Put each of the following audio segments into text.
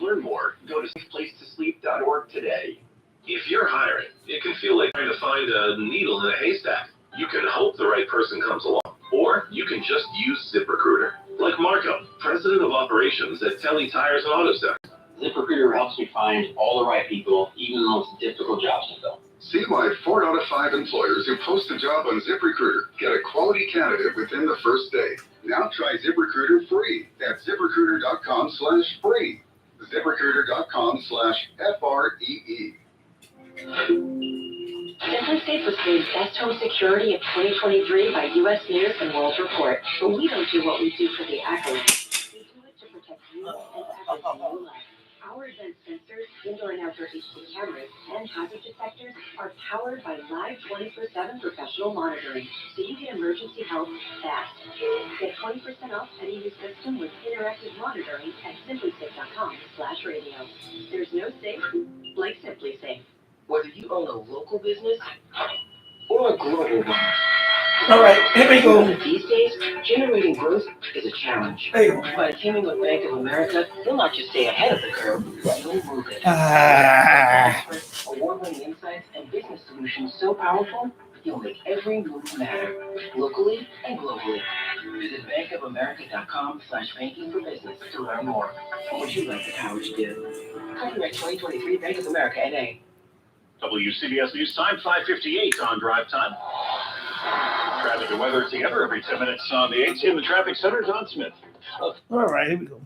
learn more, go to safeplacetosleep.org today. If you're hiring, it can feel like trying to find a needle in a haystack. You can hope the right person comes along, or you can just use ZipRecruiter. Like Marco, president of operations at Telly Tires and Auto Center. ZipRecruiter helps me find all the right people, even the most difficult jobs to fill. See why 4 out of 5 employers who post a job on ZipRecruiter get a quality candidate within the first day. Now try ZipRecruiter free at ZipRecruiter.com/free. ZipRecruiter.com/FREE. SimpliSafe was named Best Home Security of 2023 by U.S. News and World Report. But we don't do what we do for the accolades. We do it to protect you and others in your life. Our advanced sensors, indoor and outdoor HD cameras, and hazard detectors are powered by live 24/7 professional monitoring, so you get emergency help fast. Get 20% off any new system with interactive monitoring at simplysafe.com/radio. There's no safe like SimpliSafe. Whether you own a local business or a global one. All right, here we go. These days, generating growth is a challenge. There you go. By teaming with Bank of America, you'll not just stay ahead of the curve, you'll move it. Award-winning insights and business solutions so powerful, you'll make every move matter, locally and globally. Visit bankofamerica.com/banking for business to learn more. What would you like the power to do? Copyright 2023 Bank of America, N.A. WCBS News Time, 5:58 on drive time. Traffic and weather together every 10 minutes on the 8th in the traffic center. John Smith. All right, here we go.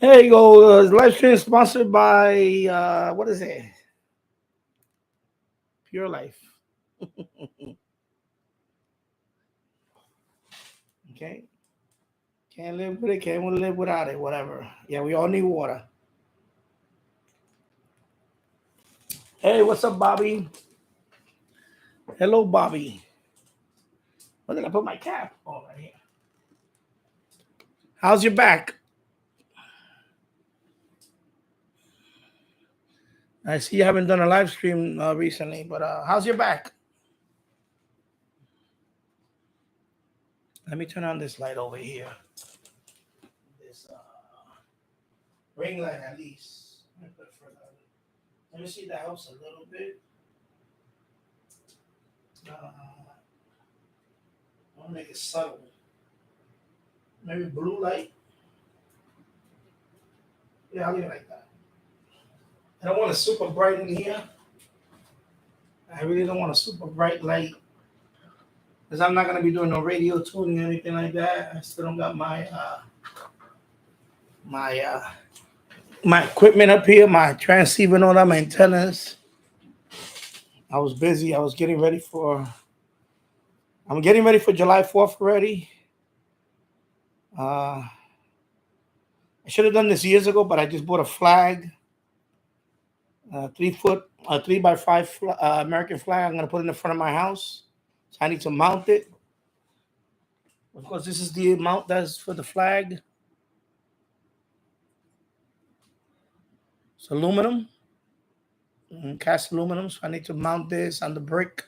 Here you go. Live stream sponsored by, what is it? Pure Life. Okay. Can't live with it. Can't live without it. Whatever. Yeah, we all need water. Hey, what's up, Bobby? Hello, Bobby. Where did I put my cap? Oh, right here. How's your back? I see you haven't done a live stream recently, but how's your back? Let me turn on this light over here. This ring light, at least. Let me see if that helps a little bit. I want to make it subtle. Maybe blue light. Yeah, I'll leave it like that. I don't want it super bright in here. I really don't want a super bright light because I'm not going to be doing no radio tuning or anything like that. I still don't got my my equipment up here, my transceiver and all that, my antennas. I was busy. I'm getting ready for July 4th already. I should have done this years ago, but I just bought a flag, 3x5 American flag. I'm going to put it in the front of my house. So I need to mount it. Of course, this is the mount that's for the flag. It's aluminum, cast aluminum. So I need to mount this on the brick.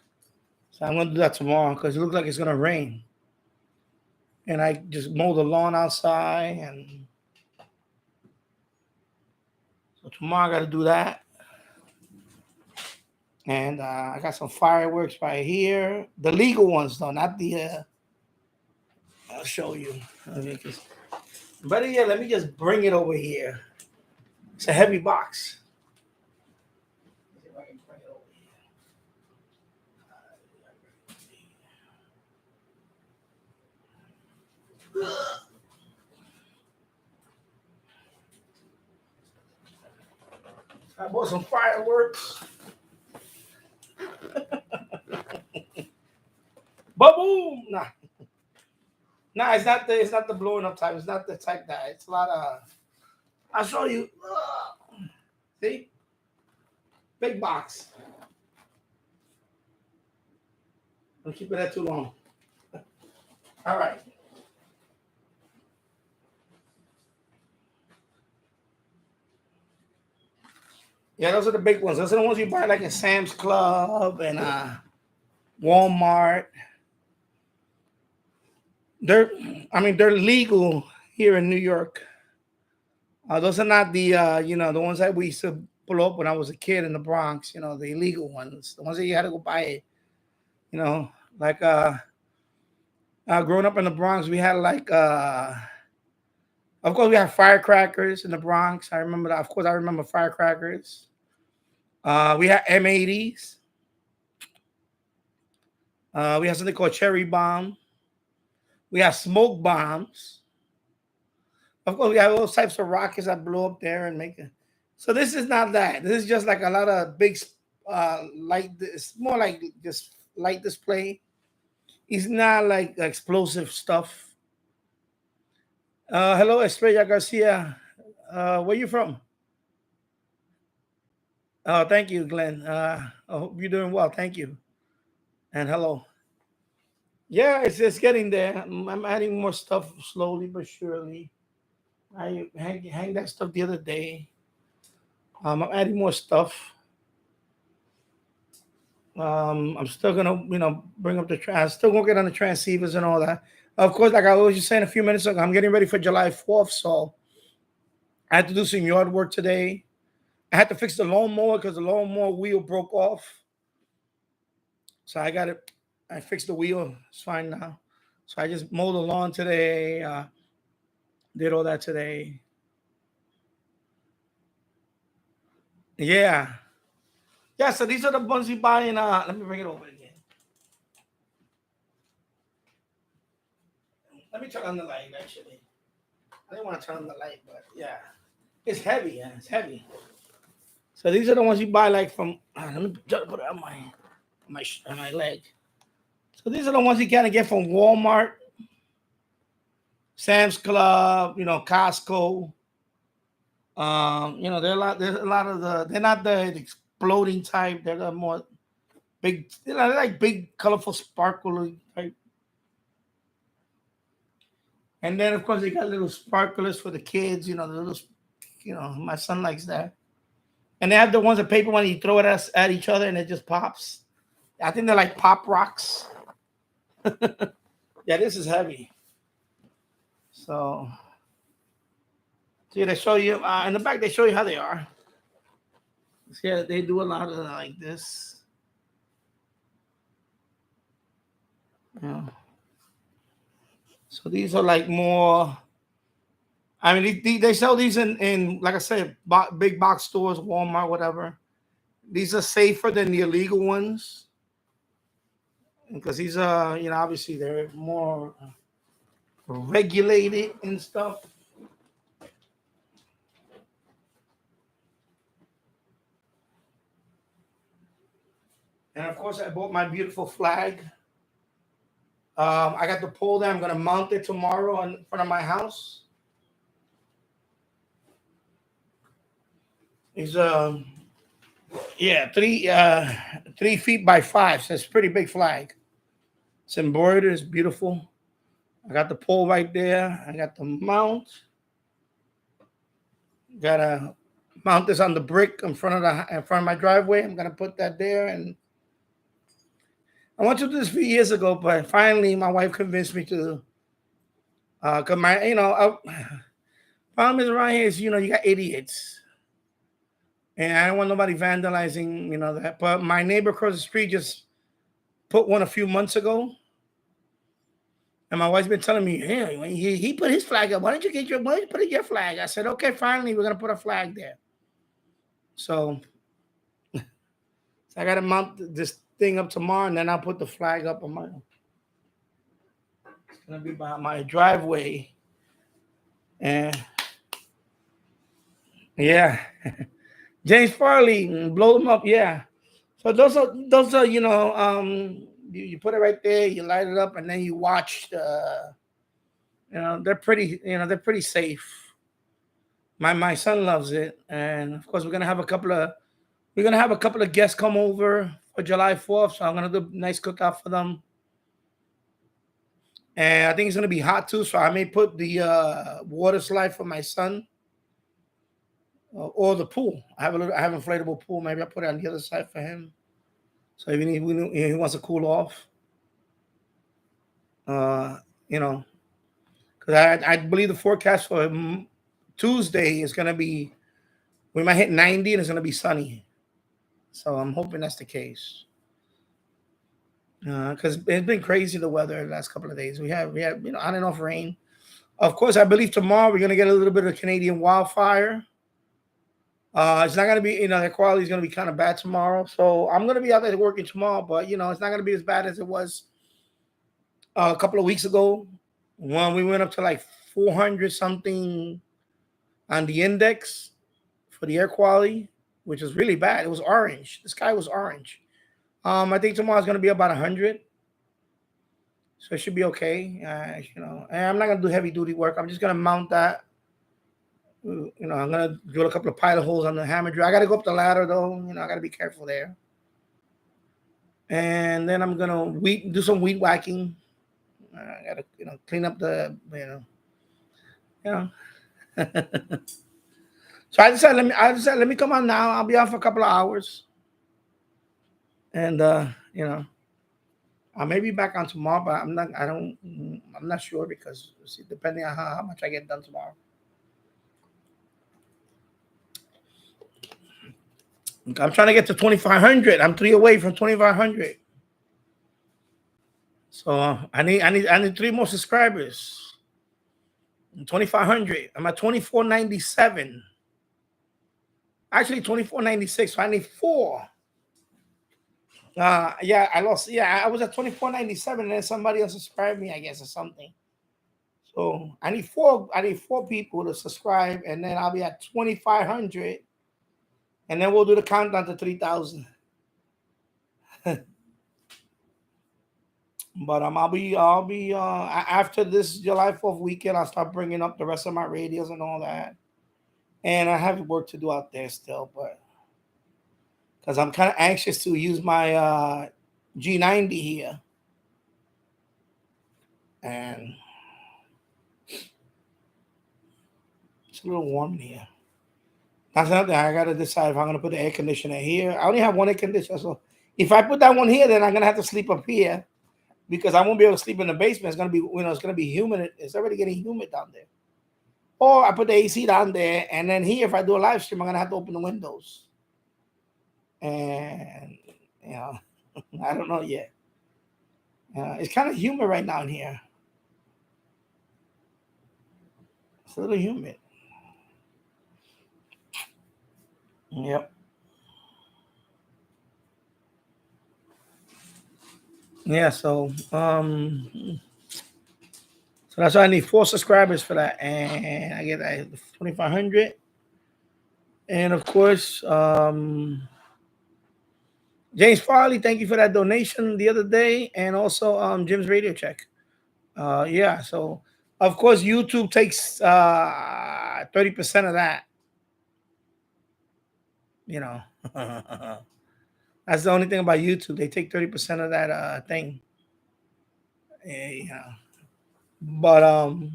So I'm going to do that tomorrow because it looks like it's going to rain. And I just mow the lawn outside. And so tomorrow I got to do that. And I got some fireworks right here. The legal ones, though, not the... I'll show you. But yeah, let me just bring it over here. It's a heavy box. See if I can bring it over here. I bought some fireworks. Ba-boom! Nah, it's not the blowing up type. It's not the type that. It's a lot of. I'll show you. See? Big box. Don't keep it that too long. All right. Yeah, those are the big ones. Those are the ones you buy like in Sam's Club and Walmart. They're legal here in New York. Those are not the the ones that we used to pull up when I was a kid in the Bronx. The illegal ones, the ones that you had to go buy. Like growing up in the Bronx, we had like of course we had firecrackers in the Bronx. I remember that. Of course, I remember firecrackers. We had M80s. We had something called cherry bomb. We had smoke bombs. Of course, we have all types of rockets that blow up there and make it. So this is not that. This is just like a lot of big light. It's more like just light display. It's not like explosive stuff. Hello, Estrella Garcia. Where you from? Oh, thank you, Glenn. I hope you're doing well. Thank you. And hello. Yeah, it's getting there. I'm adding more stuff slowly but surely. I hang that stuff the other day. I'm adding more stuff. I'm still gonna, bring up the I'm still gonna get on the transceivers and all that. Of course, like I was just saying a few minutes ago, I'm getting ready for July 4th, so I had to do some yard work today. I had to fix the lawnmower because the lawnmower wheel broke off. So I got it. I fixed the wheel. It's fine now. So I just mowed the lawn today. Did all that today. Yeah. Yeah, so these are the ones you buy in let me bring it over again. Let me turn on the light actually. I didn't want to turn on the light, but yeah. It's heavy, yeah, it's heavy. So these are the ones you buy like from let me put it on my leg. So these are the ones you kind of get from Walmart, Sam's Club, Costco. There's a lot of they're not the exploding type, they're the more big, they're like big, colorful, sparkly type. And then of course they got little sparklers for the kids, the little, my son likes that. And they have the ones, the paper one, you throw it at each other and it just pops. I think they're like pop rocks. Yeah, this is heavy. So see, they show you in the back. They show you how they are. See, they do a lot of like this. Yeah. So these are like more. I mean, they sell these in like I said, big box stores, Walmart, whatever. These are safer than the illegal ones because these are, obviously they're more regulated and stuff. And of course, I bought my beautiful flag. I got the pole there. I'm going to mount it tomorrow in front of my house. It's 3 feet by 5. So it's a pretty big flag. It's embroidered. It's beautiful. I got the pole right there. I got the mount. Gotta mount this on the brick in front of my driveway. I'm gonna put that there, and I wanted to do this a few years ago, but finally my wife convinced me to. Cause problem is around here is you got idiots, and I don't want nobody vandalizing that. But my neighbor across the street just put one a few months ago. And my wife's been telling me, hey, when he put his flag up, why don't you put your flag? I said, okay, finally, we're going to put a flag there. So I got to mount this thing up tomorrow, and then I'll put the flag up on it's going to be by my driveway. And yeah, James Farley, blow them up. Yeah. So those are, you put it right there, you light it up, and then you watch they're pretty safe. My son loves it, and of course we're gonna have a couple of guests come over for July 4th, so I'm gonna do a nice cookout for them. And I think it's gonna be hot too, so I may put the water slide for my son or the pool. I have an inflatable pool. Maybe I'll put it on the other side for him. So if he wants to cool off, because I believe the forecast for Tuesday is gonna be, we might hit 90 and it's gonna be sunny. So I'm hoping that's the case. Because it's been crazy, the weather the last couple of days. We have on and off rain. Of course, I believe tomorrow we're gonna get a little bit of Canadian wildfire. It's not gonna be, the quality is gonna be kind of bad tomorrow. So I'm gonna be out there working tomorrow, but it's not gonna be as bad as it was a couple of weeks ago when we went up to like 400 something on the index for the air quality, which was really bad. It was orange. The sky was orange. I think tomorrow's gonna be about 100, so it should be okay. And I'm not gonna do heavy duty work. I'm just gonna mount that. I'm gonna drill a couple of pilot holes on the hammer drill. I gotta go up the ladder though. I gotta be careful there. And then I'm gonna do some weed whacking. I gotta clean up the So I decided let me come on now. I'll be on for a couple of hours. And I may be back on tomorrow, but I'm not sure because depending on how much I get done tomorrow. I'm trying to get to 2,500. I'm 3 away from 2,500. So I need 3 more subscribers. 2,500. I'm at 2,497. Actually 2,496. So I need 4. I lost. Yeah, I was at 2,497, and then somebody else subscribed me, I guess, or something. So I need 4. I need 4 people to subscribe, and then I'll be at 2,500, and then we'll do the countdown to 3,000. But I'll be after this July 4th weekend, I'll start bringing up the rest of my radios and all that, and I have work to do out there still, but. Because I'm kind of anxious to use my G90 here. And it's a little warm in here. That's another thing. I got to decide if I'm going to put the air conditioner here. I only have one air conditioner. So if I put that one here, then I'm going to have to sleep up here. Because I won't be able to sleep in the basement. It's going to be, it's going to be humid. It's already getting humid down there. Or I put the AC down there. And then here, if I do a live stream, I'm going to have to open the windows. And I don't know yet. It's kind of humid right now in here. It's a little humid. Yep. Yeah. So that's why I need 4 subscribers for that, and I get 2,500. And of course, James Farley, thank you for that donation the other day, and also Jim's radio check. So of course YouTube takes 30% of that. That's the only thing about YouTube. They take 30% of that thing. But I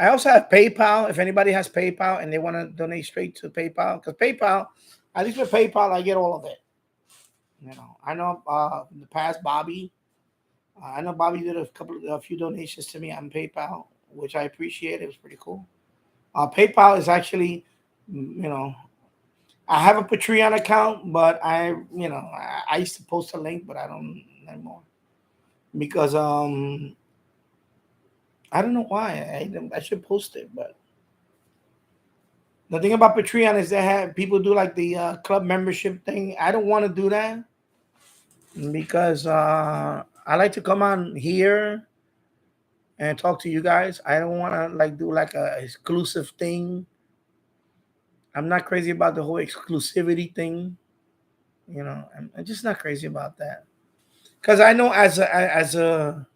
also have PayPal. If anybody has PayPal and they want to donate straight to PayPal, because PayPal, at least with PayPal, I get all of it. I know in the past, Bobby did a few donations to me on PayPal, which I appreciate. It was pretty cool. PayPal is actually, I have a Patreon account, but I used to post a link, but I don't anymore because I don't know why. I should post it, but the thing about Patreon is they have people do like the club membership thing. I don't want to do that because I like to come on here and talk to you guys. I don't want to do like a exclusive thing. I'm not crazy about the whole exclusivity thing. I'm just not crazy about that. Because I know as a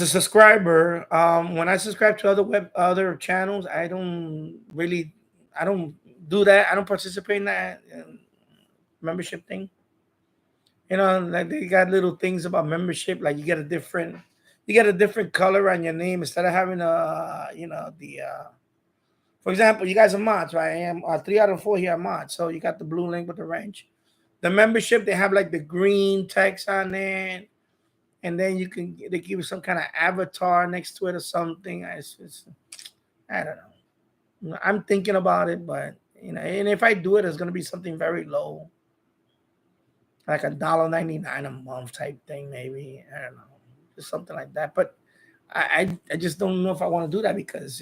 subscriber, when I subscribe to other channels, I don't do that. I don't participate in that membership thing. Like they got little things about membership, like you get a different color on your name instead of having for example, you guys are mods, right? I am 3 out of 4 here are mods. So you got the blue link with the wrench. The membership, they have like the green text on there. and then they give you some kind of avatar next to it or something. I don't know. I'm thinking about it, but and if I do it, it's gonna be something very low, like $1.99 a month type thing, maybe. I don't know, just something like that. But I just don't know if I want to do that because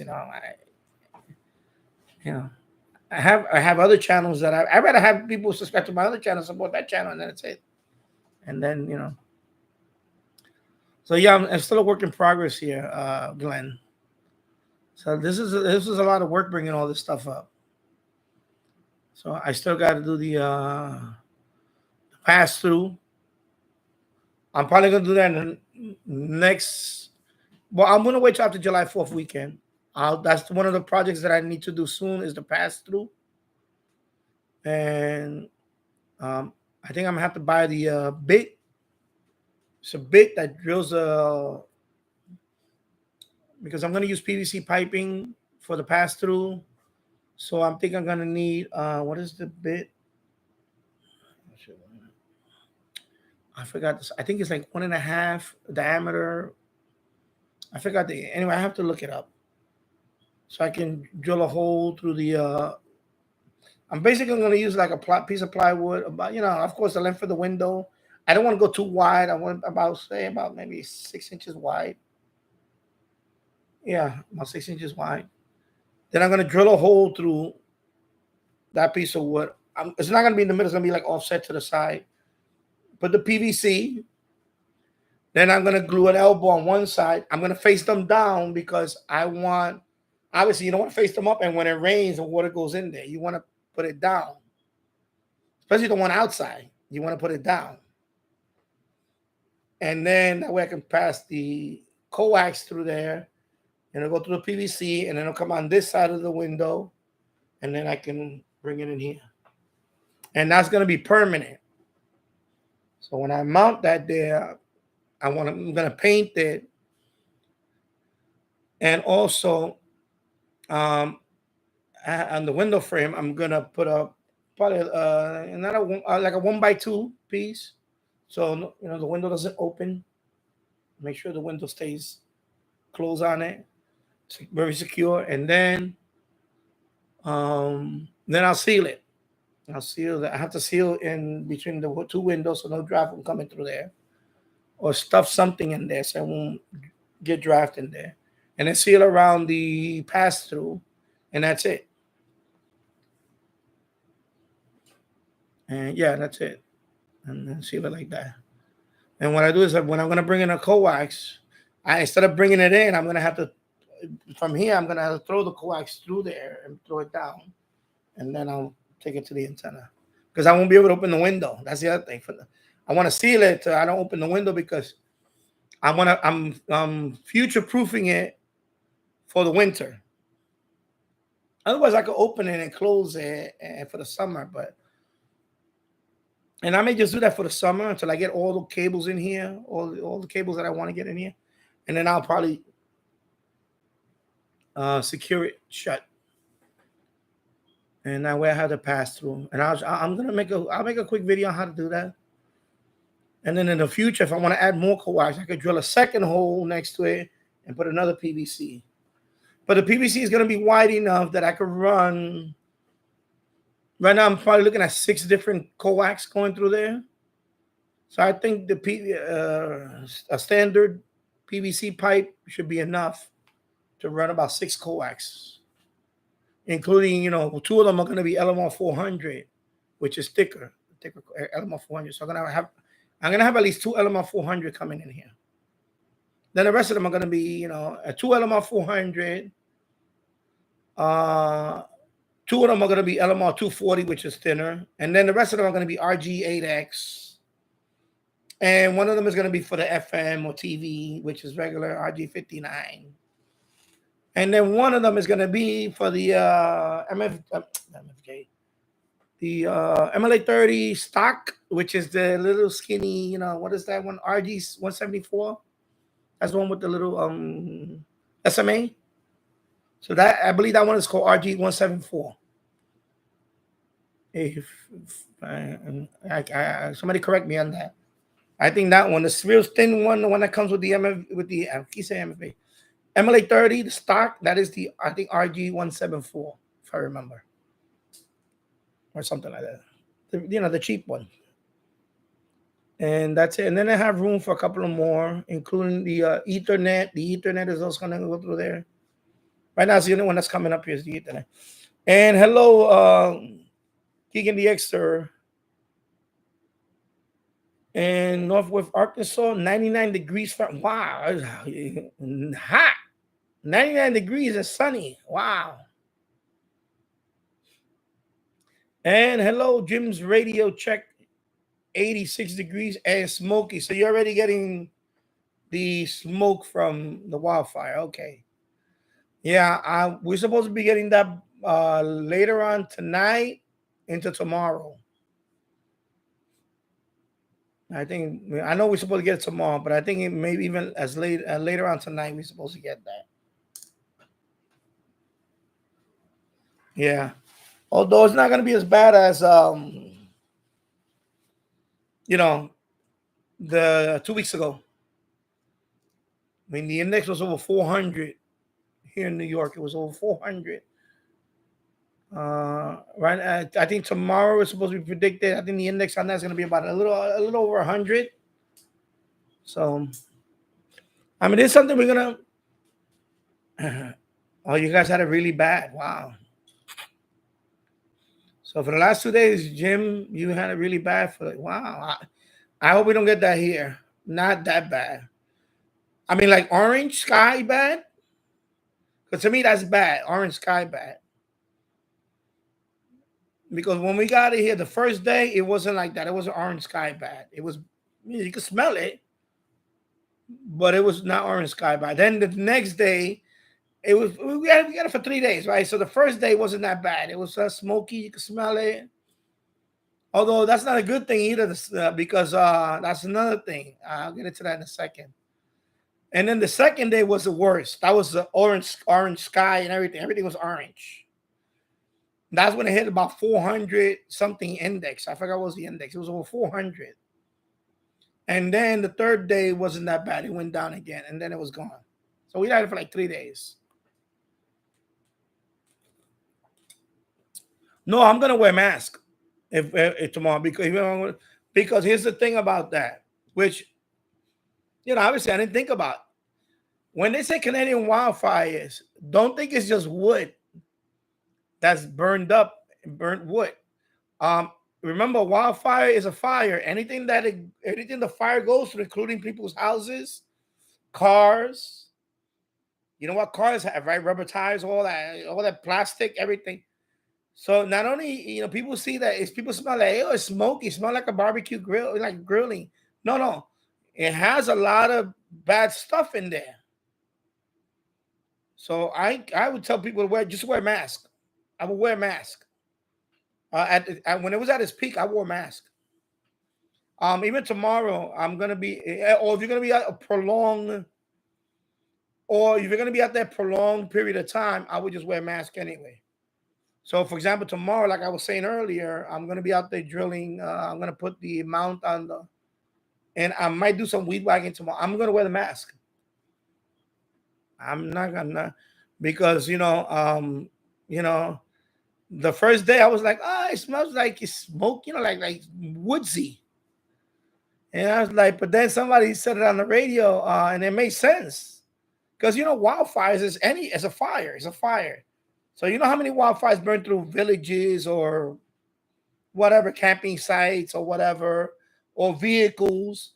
I have other channels that I rather have people subscribe to my other channel, support that channel, and then that's it. And then so yeah, I'm still a work in progress here, Glenn. So this is a lot of work bringing all this stuff up. So I still got to do the pass through. I'm probably gonna do that in the next. Well, I'm gonna wait till after July 4th weekend. That's one of the projects that I need to do soon is the pass through, and I think I'm gonna have to buy the bit. It's a bit that drills because I'm gonna use PVC piping for the pass through. So I'm thinking I'm gonna need what is the bit? I forgot this. I think it's like 1.5 diameter. I forgot anyway. I have to look it up so I can drill a hole through the. I'm basically going to use like a piece of plywood about of course the length of the window. I don't want to go too wide. I want about maybe 6 inches wide. Yeah, about 6 inches wide. Then I'm going to drill a hole through that piece of wood. It's not going to be in the middle. It's going to be like offset to the side. Put the PVC. Then I'm going to glue an elbow on one side. I'm going to face them down because obviously you don't want to face them up. And when it rains and water goes in there, you want to put it down. Especially the one outside. You want to put it down. And then that way I can pass the coax through there. And it'll go through the PVC. And then it'll come on this side of the window. And then I can bring it in here. And that's going to be permanent. So when I mount that there, I'm going to paint it. And also, on the window frame, I'm going to put probably like a 1x2 piece. So, the window doesn't open. Make sure the window stays closed on it. It's very secure. And then I'll seal it. I have to seal in between the two windows so no draft will come in through there, or stuff something in there so it won't get draft in there, and then seal around the pass through, and that's it. And yeah, that's it. And then seal it like that. And what I do is when I'm gonna bring in a coax, instead of bringing it in, I'm gonna have to from here. I'm gonna have to throw the coax through there and throw it down, and then I'll take it to the antenna because I won't be able to open the window. That's the other thing. I want to seal it so I don't open the window because I'm future proofing it for the winter. Otherwise, I could open it and close it for the summer, and I may just do that for the summer until I get all the cables in here, all the cables that I want to get in here, and then I'll probably secure it shut. And that way I have to pass through. And I'll make a quick video on how to do that. And then in the future, if I want to add more coax, I could drill a second hole next to it and put another PVC. But the PVC is going to be wide enough that I could run. Right now, I'm probably looking at 6 different coax going through there. So I think a standard PVC pipe should be enough to run about 6 coax. Including, 2 of them are going to be LMR 400, which is thicker LMR 400. So I'm going to have at least 2 LMR 400 coming in here. Then the rest of them are going to be, a 2 LMR 400. 2 of them are going to be LMR 240, which is thinner. And then the rest of them are going to be RG8X. And one of them is going to be for the FM or TV, which is regular RG59. And then one of them is going to be for the MFJ, the MLA 30 stock, which is the little skinny, what is that one? RG 174. That's the one with the little SMA. So that I believe that one is called RG 174. If somebody correct me on that. I think that one, the real thin one, the one that comes with the MFA, MLA 30, the stock, that is the, I think, RG 174, if I remember, or something like that. The cheap one. And that's it. And then I have room for a couple of more, including the Ethernet. The Ethernet is also going to go through there. Right now, it's the only one that's coming up here is the Ethernet. And hello, Keegan the Xter. And Northwest Arkansas, 99 degrees. Wow, it's hot. 99 degrees and sunny. Wow. And hello, Jim's radio check, 86 degrees and smoky. So you're already getting the smoke from the wildfire. Okay. Yeah, we're supposed to be getting that later on tonight into tomorrow. I know we're supposed to get it tomorrow, but I think it maybe even as later on tonight we're supposed to get that. Yeah. Although it's not going to be as bad as the 2 weeks ago. I mean, the index was over 400 here in New York. It was over 400. Right. I think tomorrow is supposed to be predicted. I think the index on that is going to be about a little over 100. So, I mean, it's something we're gonna. Oh, you guys had it really bad. Wow. So for the last 2 days, Jim, you had it really bad. Wow. I hope we don't get that here. Not that bad. I mean, like orange sky bad. Because to me, that's bad. Orange sky bad. Because when we got it here the first day, it wasn't like that. It wasn't orange sky bad. It was, you could smell it, but it was not orange sky bad. Then the next day, we got it for 3 days, right? So the first day wasn't that bad. It was smoky. You could smell it. Although that's not a good thing either, because that's another thing. I'll get into that in a second. And then the second day was the worst. That was the orange sky and everything. Everything was orange. That's when it hit about 400 something index. I forgot what was the index. It was over 400. And then the third day wasn't that bad. It went down again, and then it was gone. So we had it for like 3 days. No, I'm gonna wear a mask if tomorrow because here's the thing about that, which obviously I didn't think about. When they say Canadian wildfires, don't think it's just wood that's burnt wood. Remember, wildfire is a fire. Anything the fire goes through, including people's houses, cars. You know what cars have, right? Rubber tires, all that plastic, everything. So not only people see that, people smell like, oh, it's smoky, smell like a barbecue grill, like grilling. No, it has a lot of bad stuff in there. So I would tell people to wear a mask. I would wear a mask. When it was at its peak, I wore a mask. Even tomorrow, I'm gonna be, or if you're gonna be at a prolonged, or if you're gonna be out there prolonged period of time, I would just wear a mask anyway. So, for example, tomorrow, like I was saying earlier, I'm gonna be out there drilling. I'm gonna put the mount on and I might do some weed whacking tomorrow. I'm gonna wear the mask. I'm not because the first day I was like, oh, it smells like it's smoke, like woodsy. And I was like, but then somebody said it on the radio, and it made sense. Because wildfires is a fire. It's a fire. So you know how many wildfires burn through villages or whatever, camping sites or whatever, or vehicles.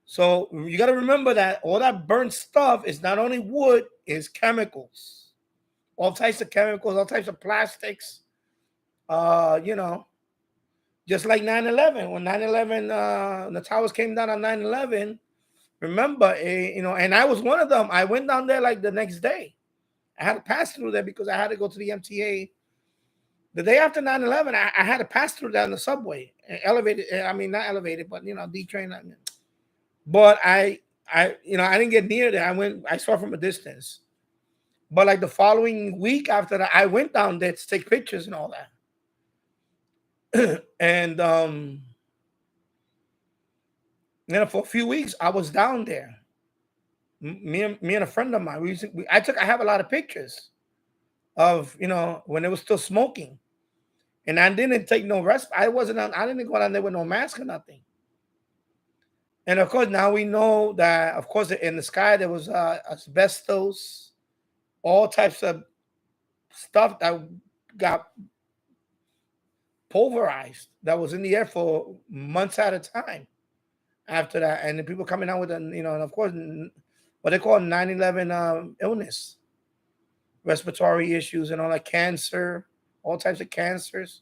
So you got to remember that all that burnt stuff is not only wood, it's chemicals. All types of chemicals, all types of plastics. Just like 9/11. When 9/11, the towers came down on 9/11, remember, and I was one of them. I went down there like the next day. I had to pass through there because I had to go to the MTA. The day after 9/11, I had to pass through that on the subway, elevated. I mean, not elevated, but D train. But I didn't get near there. I saw from a distance. But like the following week after that, I went down there to take pictures and all that. And for a few weeks, I was down there. Me and a friend of mine. I have a lot of pictures of when it was still smoking, and I didn't take no rest. I didn't go down there with no mask or nothing. And of course, now we know that of course in the sky there was asbestos, all types of stuff that got pulverized that was in the air for months at a time after that, and the people coming out with and of course what they call 9/11 illness, respiratory issues and all that, cancer, all types of cancers.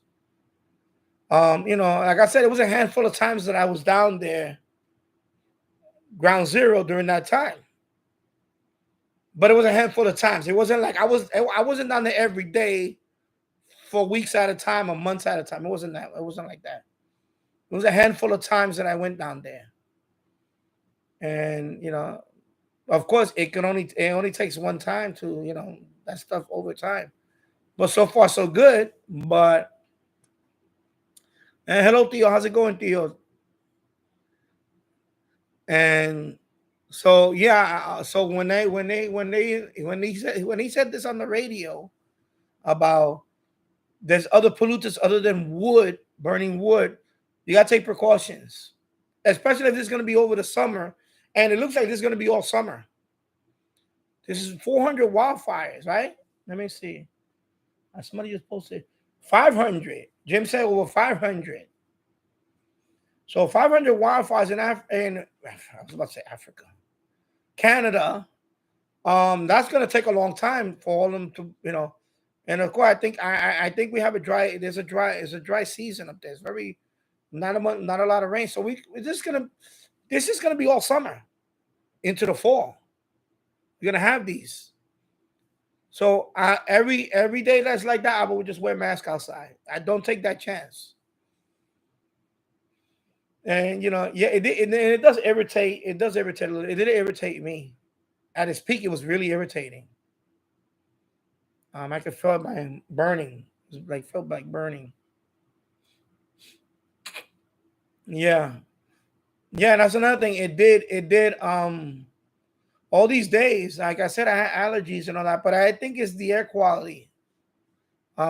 Like I said, it was a handful of times that I was down there, ground zero, during that time. But it was a handful of times. It wasn't like I wasn't down there every day for weeks at a time or months at a time. It wasn't like that. It was a handful of times that I went down there. And of course it only takes one time to that stuff over time. But so far so good. But and hello Theo, how's it going, Theo? And so yeah, so when he said this on the radio about there's other pollutants other than wood, burning wood, you gotta take precautions, especially if this is gonna be over the summer, and it looks like this is gonna be all summer. This is 400 wildfires, right? Let me see. Somebody just posted 500. Jim said over 500. So 500 wildfires in I was about to say Africa, Canada. That's going to take a long time for all of them to, And of course, I think we have a dry. It's a dry season up there. It's not a lot of rain. So this is gonna be all summer into the fall. You're gonna have these. So every day that's like that, I would just wear a mask outside. I don't take that chance. And it does irritate. It does irritate a little. It did irritate me. At its peak, it was really irritating. I could feel my burning. It was felt like burning. Yeah. Yeah, that's another thing. It did all these days, like I said, I had allergies and all that, but I think it's the air quality.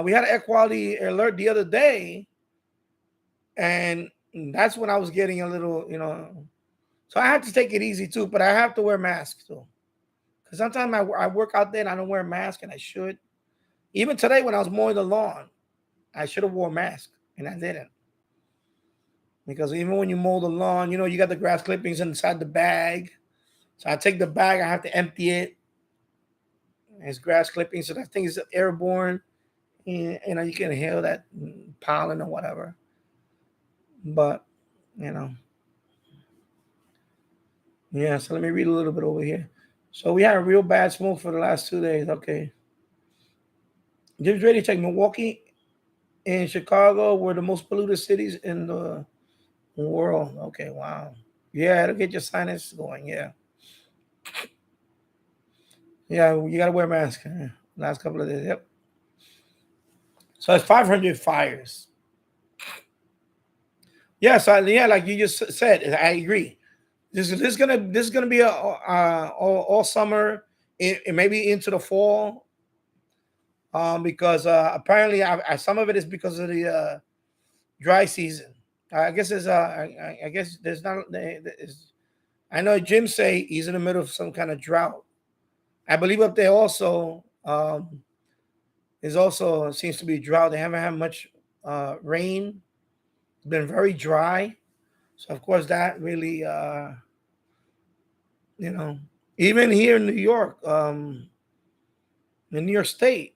We had an air quality alert the other day, and that's when I was getting a little, so I have to take it easy too, but I have to wear masks too. Because sometimes I work out there and I don't wear a mask, and I should. Even today when I was mowing the lawn, I should have worn a mask, and I didn't. Because even when you mow the lawn, you got the grass clippings inside the bag. So I take the bag, I have to empty it. It's grass clippings, so that thing is airborne. And, you can inhale that pollen or whatever. But, yeah, so let me read a little bit over here. So we had a real bad smoke for the last 2 days. Okay. Jim's ready to check. Milwaukee and Chicago were the most polluted cities in the world. Okay, wow. Yeah, it'll get your sinus going. Yeah. Yeah, you got to wear a mask. Last couple of days. Yep. So it's 500 fires. Yeah, so yeah, like you just said, I agree. This is gonna be all summer, maybe into the fall, because apparently some of it is because of the dry season. I guess there's not. I know Jim say he's in the middle of some kind of drought. I believe up there also is also seems to be drought. They haven't had much rain. It's been very dry. So of course that really even here in New York, in New York State,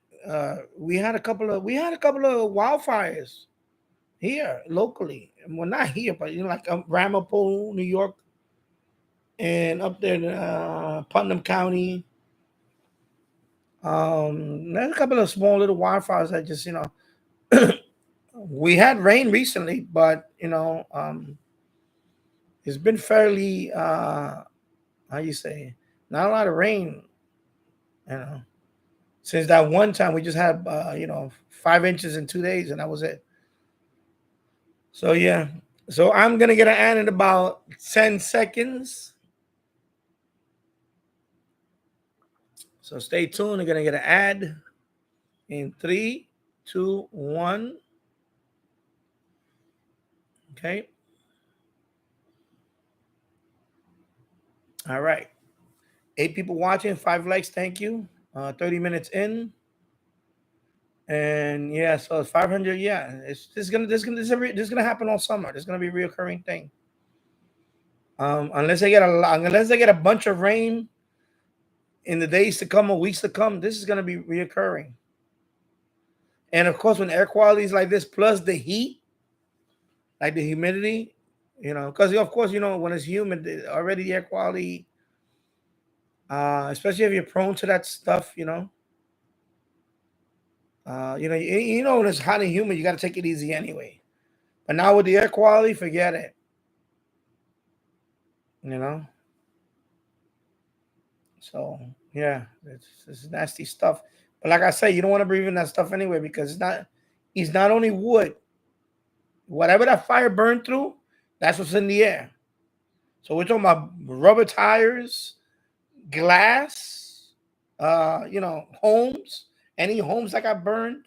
we had a couple of wildfires here locally. Well, not here, but like Ramapo, New York, and up there in Putnam County. There's a couple of small little wildfires that just we had rain recently, but it's been fairly how you say, not a lot of rain, since that one time we just had 5 inches in 2 days, and that was it. So yeah, So I'm gonna get an ad in about 10 seconds. So stay tuned. We're gonna get an ad in 3, 2, 1. Okay. All right. 8 people watching, 5 likes. Thank you. 30 minutes in. And yeah, so it's 500. Yeah, it's this is gonna happen all summer. This is gonna be a reoccurring thing. Unless they get a bunch of rain in the days to come or weeks to come, this is gonna be reoccurring. And of course, when air quality is like this, plus the heat, like the humidity, because of course, when it's humid, already the air quality, especially if you're prone to that stuff, when it's hot and humid, you got to take it easy anyway. But now with the air quality, forget it. So yeah, it's nasty stuff. But like I say, you don't want to breathe in that stuff anyway because it's not only wood. Whatever that fire burned through, that's what's in the air. So we're talking about rubber tires, glass, homes, any homes that got burned,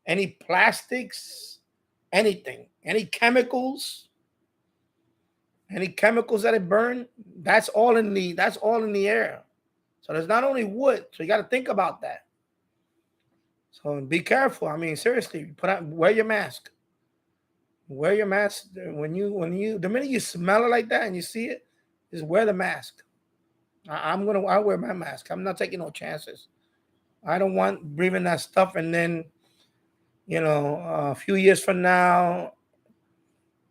any plastics, anything, any chemicals that it burned, that's all in the air. So there's not only wood, so you got to think about that. So be careful. I mean, seriously, wear your mask. Wear your mask when you the minute you smell it like that and you see it, just wear the mask. I wear my mask. I'm not taking no chances. I don't want breathing that stuff and then, a few years from now,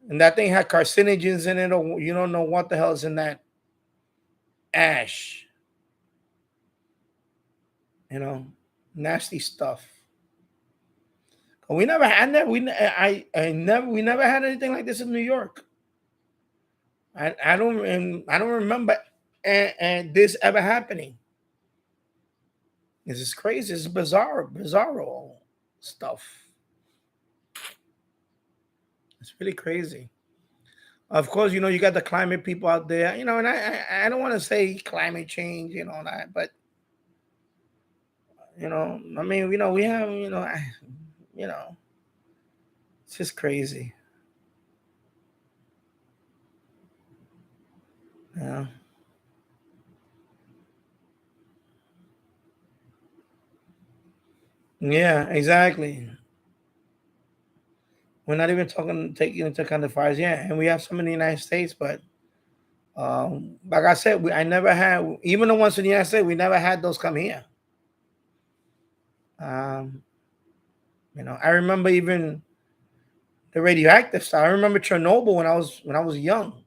and that thing had carcinogens in it, or you don't know what the hell is in that ash. Nasty stuff. We never had that. We never had anything like this in New York. I don't remember and this ever happening. This is crazy. This is bizarro stuff. It's really crazy. Of course, you got the climate people out there, and I don't want to say climate change, that, but I mean, we have, it's just crazy. Yeah. Yeah, exactly. We're not even taking into account the fires. Yeah, and we have some in the United States, but like I said, I never had, even the ones in the United States, we never had those come here. I remember even the radioactive stuff. I remember Chernobyl when I was young.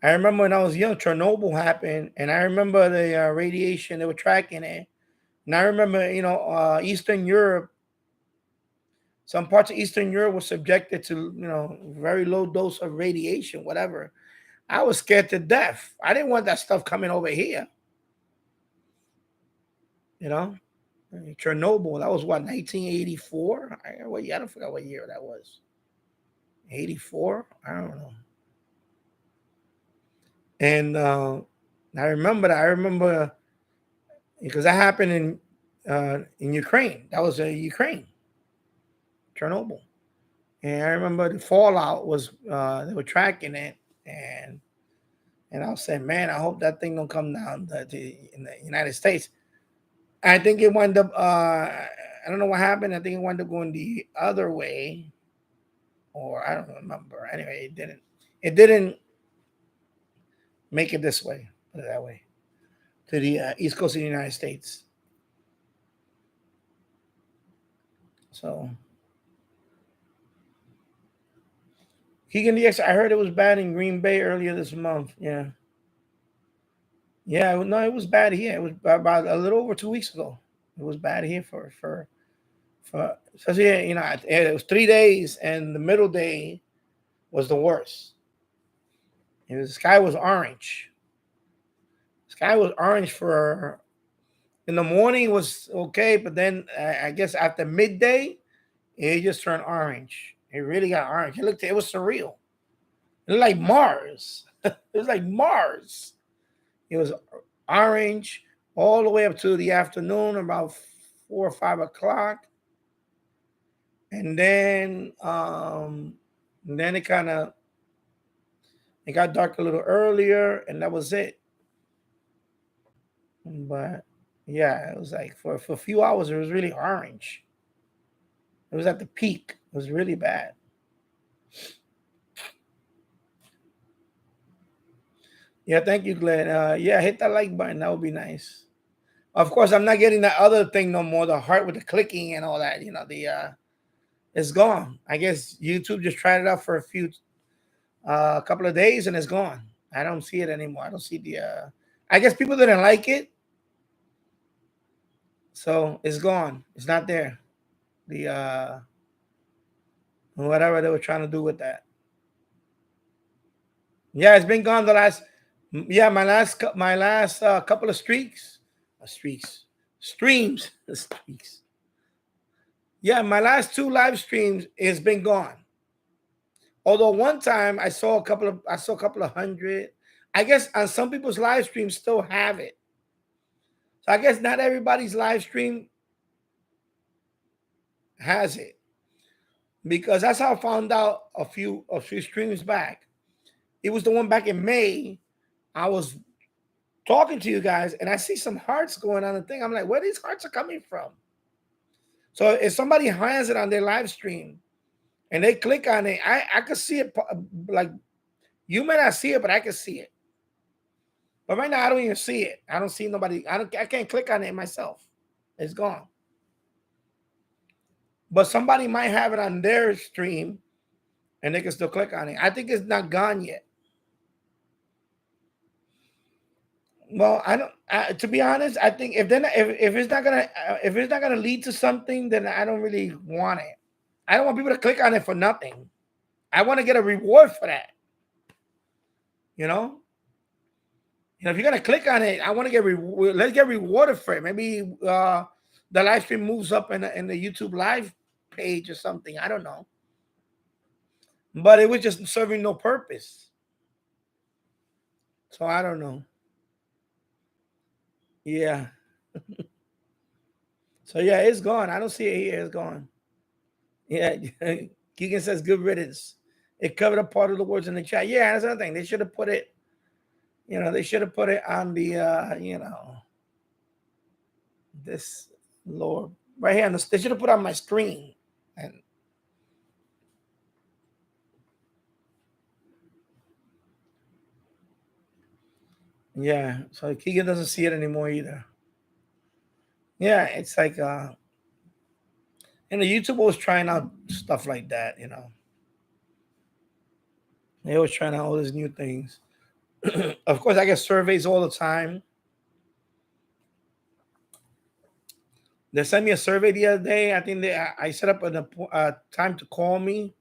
I remember when I was young, Chernobyl happened, and I remember the radiation, they were tracking it. And I remember, Eastern Europe, some parts of Eastern Europe were subjected to, very low dose of radiation, whatever. I was scared to death. I didn't want that stuff coming over here. Chernobyl, that was what, 1984? I don't forget what year that was. 84? I don't know. And I remember because that happened in Ukraine. That was Ukraine, Chernobyl. And I remember the fallout was they were tracking it, and I was saying, man, I hope that thing don't come down in the United States. I think it wound up. I don't know what happened. I think it wound up going the other way, or I don't remember. Anyway, it didn't. It didn't make it this way. Put it that way, to the East Coast of the United States. So, Keegan DX, I heard it was bad in Green Bay earlier this month. Yeah. Yeah, no, it was bad here. It was about a little over 2 weeks ago. It was bad here for especially, it was 3 days, and the middle day was the worst. The sky was orange. The sky was orange for in the morning was okay, but then I guess after midday, it just turned orange. It really got orange. It was surreal. It looked like Mars. It was like Mars. It was orange all the way up to the afternoon, about 4 or 5 o'clock. And then it got dark a little earlier, and that was it. But yeah, it was like for a few hours, it was really orange. It was at the peak. It was really bad. Yeah, thank you, Glenn. Yeah, hit that like button. That would be nice. Of course, I'm not getting that other thing no more, the heart with the clicking and all that. It's gone. I guess YouTube just tried it out for a couple of days and it's gone. I don't see it anymore. I don't see I guess people didn't like it. So it's gone. It's not there. The whatever they were trying to do with that. Yeah, it's been gone my last couple of streams. Yeah, my last 2 live streams has been gone. Although one time I saw a couple of hundred. I guess on some people's live streams still have it. So I guess not everybody's live stream has it. Because that's how I found out a few streams back. It was the one back in May. I was talking to you guys and I see some hearts going on the thing. I'm like, where these hearts are coming from? So if somebody has it on their live stream and they click on it, I could see it. Like, you may not see it, but I can see it. But right now I don't even see it. I don't see nobody. I can't click on it myself. It's gone. But somebody might have it on their stream and they can still click on it. I think it's not gone yet. Well, I don't. To be honest, I think if it's not gonna lead to something, then I don't really want it. I don't want people to click on it for nothing. I want to get a reward for that. You know, if you're gonna click on it, I want to get let's get rewarded for it. Maybe the live stream moves up in the YouTube live page or something. I don't know. But it was just serving no purpose. So I don't know. Yeah. So yeah, it's gone. I don't see it here. It's gone. Yeah. Keegan says good riddance. It covered up part of the words in the chat. Yeah, that's another thing. They should have put it, they should have put it on the this lower right here. They should have put it on my screen. And yeah, so Keegan doesn't see it anymore either. Yeah, it's like and the YouTube was trying out stuff like that, They was trying out all these new things. Of course, I get surveys all the time. They sent me a survey the other day. I think I set up a time to call me.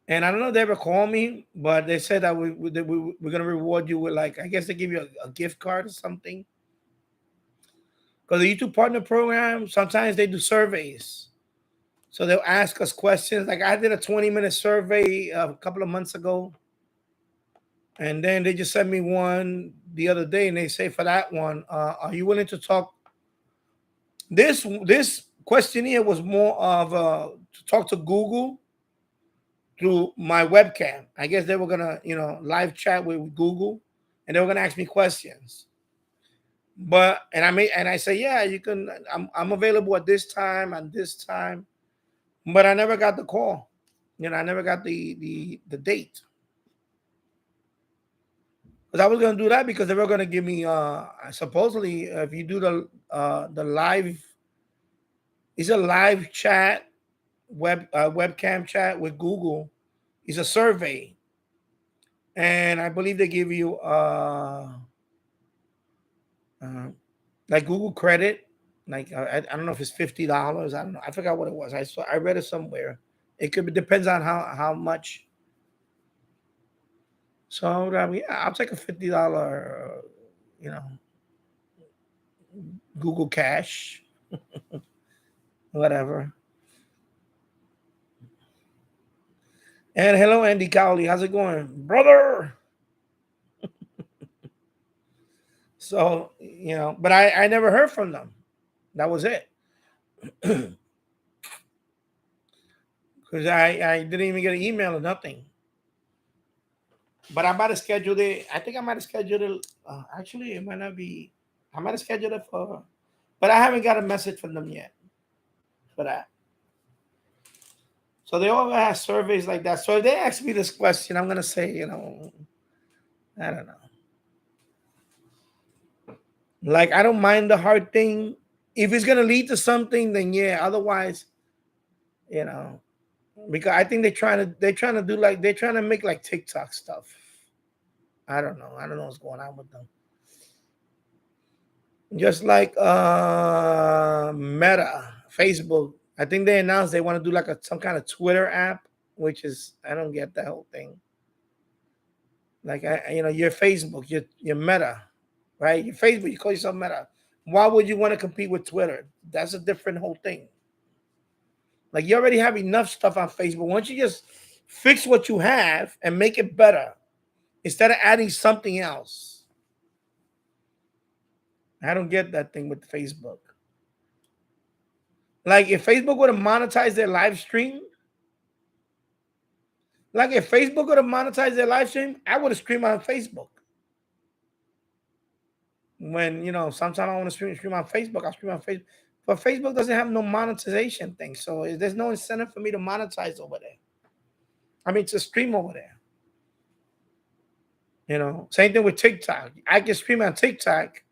And I don't know if they ever call me, but they said that we're going to reward you with, like, I guess they give you a gift card or something. Because the YouTube Partner Program, sometimes they do surveys. So they'll ask us questions. Like I did a 20-minute survey a couple of months ago. And then they just sent me one the other day. And they say for that one, are you willing to talk? This questionnaire was more of to talk to Google through my webcam. I guess they were going to, live chat with Google. And they were going to ask me questions. And I say, yeah, you can. I'm available at this time and this time, but I never got the call. I never got the date. Because I was gonna do that because they were gonna give me supposedly if you do the live, it's a live chat webcam chat with Google. It's a survey, and I believe they give you like Google credit, like I don't know if it's $50. I don't know. I forgot what it was. I read it somewhere. It depends on how much. So I'll take a $50, Google Cash, whatever. And hello, Andy Cowley. How's it going, brother? So, but I never heard from them. That was it. Because I didn't even get an email or nothing. But I might have scheduled it. I think I might have scheduled it. Actually, it might not be. I might have scheduled it for. But I haven't got a message from them yet for that. So they all have surveys like that. So if they ask me this question, I'm going to say, I don't know. Like, I don't mind the hard thing. If it's going to lead to something, then yeah. Otherwise, because I think they're trying to do like, they're trying to make like TikTok stuff. I don't know what's going on with them. Just like Meta, Facebook. I think they announced they want to do like some kind of Twitter app, which is, I don't get that whole thing. Like, your Facebook, your Meta, right? Your Facebook, you call yourself Meta. Why would you want to compete with Twitter? That's a different whole thing. Like, you already have enough stuff on Facebook. Why don't you just fix what you have and make it better instead of adding something else? I don't get that thing with Facebook. Like, if Facebook would have monetized their live stream, I would have streamed on Facebook. When, sometimes I want to stream on Facebook, I'll stream on Facebook. But Facebook doesn't have no monetization thing. So there's no incentive for me to monetize over there. I mean, to stream over there. Same thing with TikTok. I can stream on TikTok,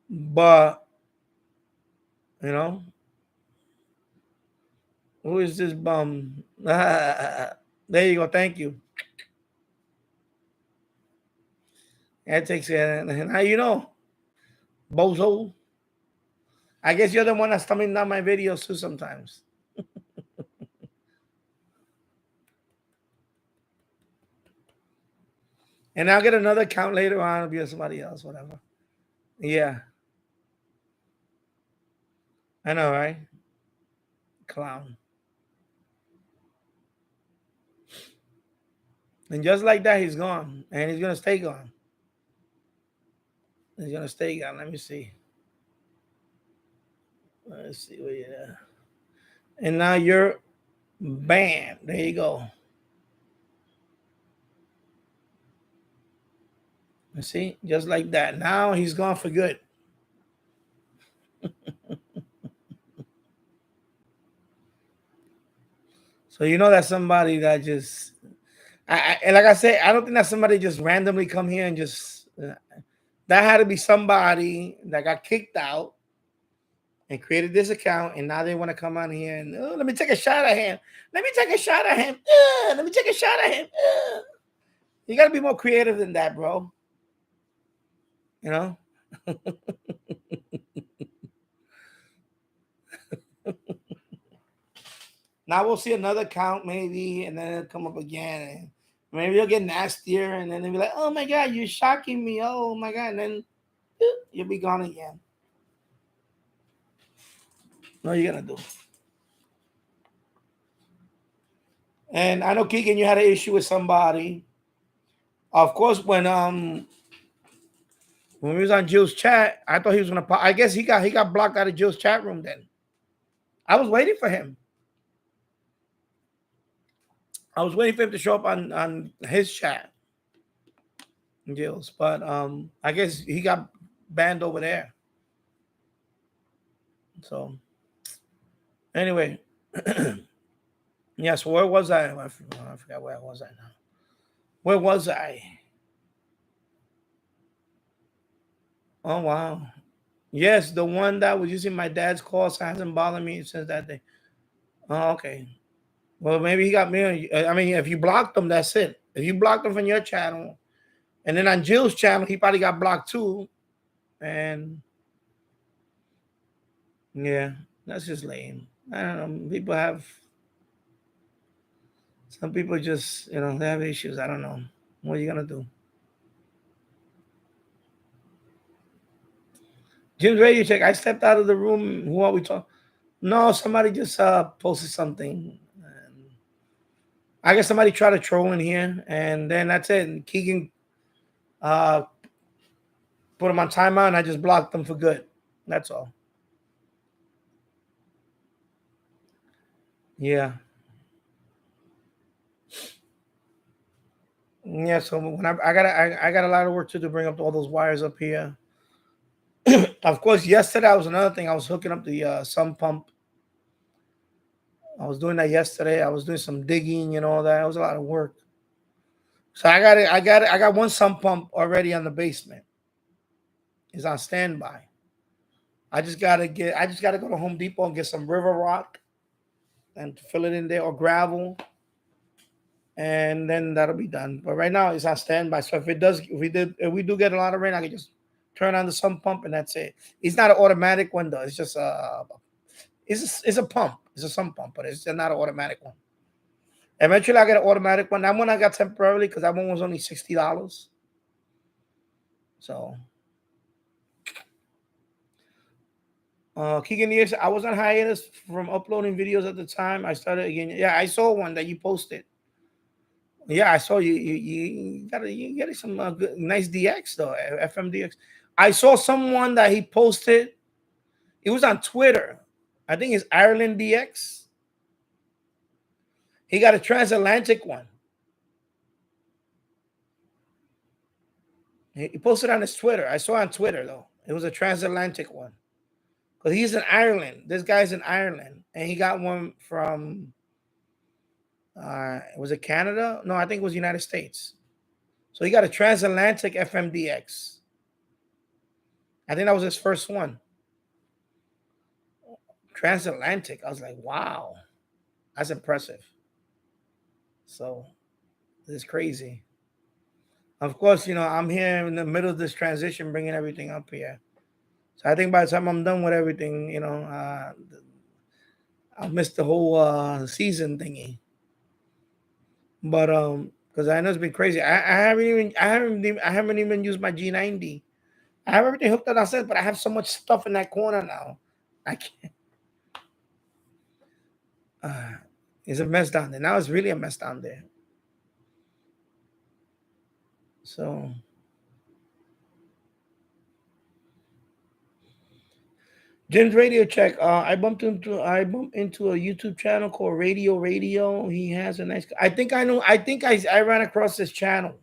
but, who is this bum? There you go. Thank you. That takes it. How you know? Bozo. I guess you're the one that's thumbing down my videos too sometimes. And I'll get another account later on. It'll be somebody else, whatever. Yeah. I know, right? Clown. And just like that, he's gone. And he's going to stay gone. He's going to stay gone. Let me see. Let's see where you're at. And now you're banned. There you go. You see? Just like that. Now he's gone for good. So that's somebody that just... and like I said, I don't think that somebody just randomly come here and just... that had to be somebody that got kicked out and created this account, and now they want to come on here and let me take a shot at him. Let me take a shot at him. Let me take a shot at him. You got to be more creative than that, bro. Now we'll see another account maybe, and then it'll come up again, and maybe it'll get nastier, and then they'll be like, oh my God, you're shocking me. Oh my God. And then you'll be gone again. What are you going to do? And I know, Keegan, you had an issue with somebody. Of course, when we was on Jill's chat, I thought he was gonna. I guess he got blocked out of Jill's chat room. Then I was waiting for him. I was waiting for him to show up on his chat, Jill's, but I guess he got banned over there. So anyway, yeah. So where was I? I forgot where I was at now. Where was I? Oh wow. Yes, the one that was using my dad's course hasn't bothered me since that day. Oh, okay. Well, maybe he got me. I mean, if you blocked him, that's it. If you blocked him from your channel, and then on Jill's channel, he probably got blocked too. And yeah, that's just lame. I don't know. Some people just, they have issues. I don't know. What are you going to do? Jim's radio check. I stepped out of the room. Who are we talking? No, somebody just posted something. I guess somebody tried to troll in here, and then that's it. And Keegan put him on timeout, and I just blocked them for good. That's all. Yeah. Yeah, so when I got a lot of work to do to bring up all those wires up here. Of course, yesterday was another thing. I was hooking up the sump pump. I was doing that yesterday. I was doing some digging and all that. It was a lot of work. So I got one sump pump already on the basement. It's on standby. I just gotta go to Home Depot and get some river rock and fill it in there, or gravel, and then that'll be done. But right now it's on standby. So if we do get a lot of rain, I can just turn on the sump pump and that's it. It's not an automatic one though. It's just it's a pump. It's a sump pump, but it's not an automatic one. Eventually I get an automatic one. That one I got temporarily because that one was only $60. So Keegan Years, I was on hiatus from uploading videos at the time. I started again. Yeah, I saw one that you posted. Yeah, I saw you got some good, nice DX though, FMDX. I saw someone that he posted. It was on Twitter. I think it's Ireland DX. He got a transatlantic one. He posted on his Twitter. I saw on Twitter though. It was a transatlantic one. Because he's in Ireland. This guy's in Ireland. And he got one from was it Canada? No, I think it was United States. So he got a transatlantic FMDX. I think that was his first one. Transatlantic. I was like, wow, that's impressive. So this is crazy. Of course, I'm here in the middle of this transition, bringing everything up here. So I think by the time I'm done with everything, I'll miss the whole season thingy. But because I know it's been crazy. I haven't even used my G90. I have everything hooked up outside, but I have so much stuff in that corner now. I can't. It's a mess down there. Now it's really a mess down there. So Jim's radio check. I bumped into a YouTube channel called Radio. He has a nice. I think I ran across this channel.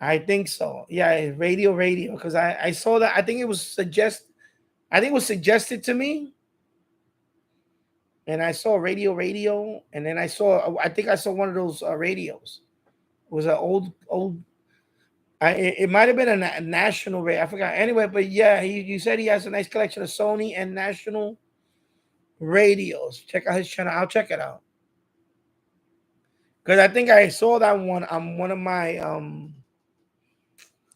I think so. Yeah, Radio because I saw that. I think it was suggested to me. And I saw Radio, and then I think I saw one of those radios. It was an old. It might have been a national radio. I forgot. Anyway, but yeah, you said he has a nice collection of Sony and national radios. Check out his channel. I'll check it out. Because I think I saw that one on one of my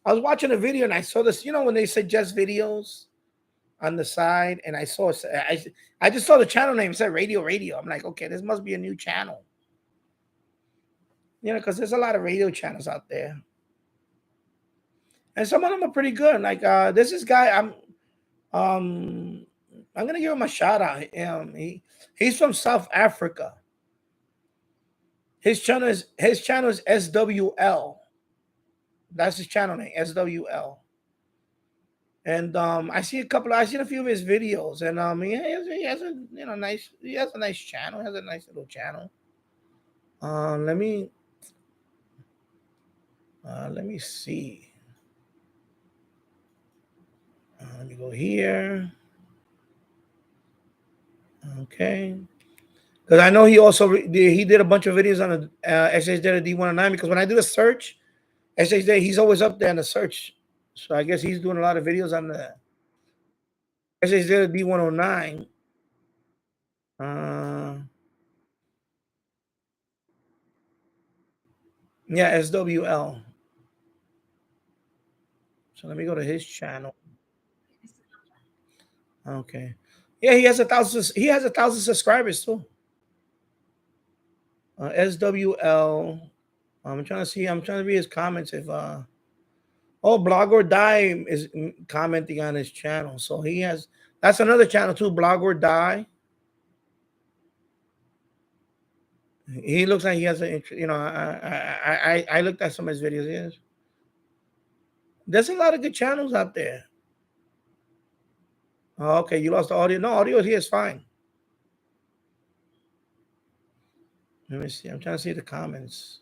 I was watching a video and I saw this, when they suggest videos on the side, and I just saw the channel name. It said Radio. I'm like, okay, this must be a new channel. Because there's a lot of radio channels out there. And some of them are pretty good. Like this is guy, I'm gonna give him a shout out. He's from South Africa. His channel is SWL. That's his channel name, SWL. And I seen a few of his videos, and he has a nice channel. He has a nice little channel. Let me see. Let me go here. Okay. Because I know he also he did a bunch of videos on the SH Data D109. Because when I do the search, SH Data, he's always up there in the search. So I guess he's doing a lot of videos on the SH Data D109. Yeah, SWL. So let me go to his channel. Okay. Yeah, he has 1,000. He has 1,000 subscribers too. SWL. I'm trying to read his comments. If Blog or Die is commenting on his channel, so he has. That's another channel too. Blog or Die. He looks like he has an interest. You know, I looked at some of his videos. Yes, there's a lot of good channels out there. Oh, okay, you lost the audio. No, audio here is fine. Let me see. I'm trying to see the comments.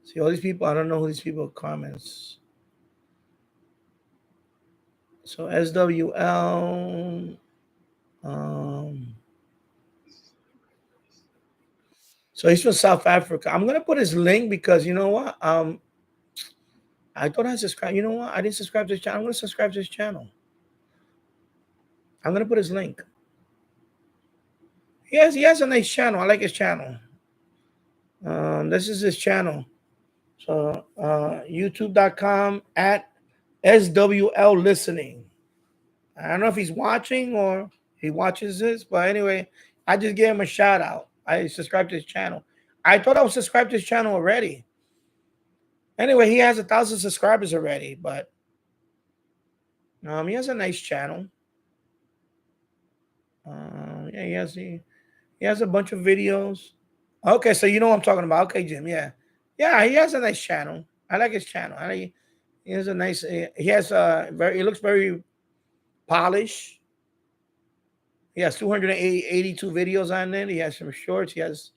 See all these people. I don't know who these people comments. So SWL. So he's from South Africa. I'm gonna put his link because you know what? I thought I subscribed. You know what? I didn't subscribe to his channel. I'm gonna subscribe to his channel. I'm gonna put his link. He has a nice channel. I like his channel. This is his channel. So youtube.com at SWL listening. I don't know if he's watching or he watches this, but anyway, I just gave him a shout out. I subscribed to his channel. I thought I was subscribed to his channel already. Anyway, he has 1,000 subscribers already, but he has a nice channel. Yeah, he has a bunch of videos. Okay, so you know what I'm talking about. Okay, Jim. Yeah, he has a nice channel. I like his channel. He has a nice. He has very. He looks very polished. He has 282 videos on it. He has some shorts. He has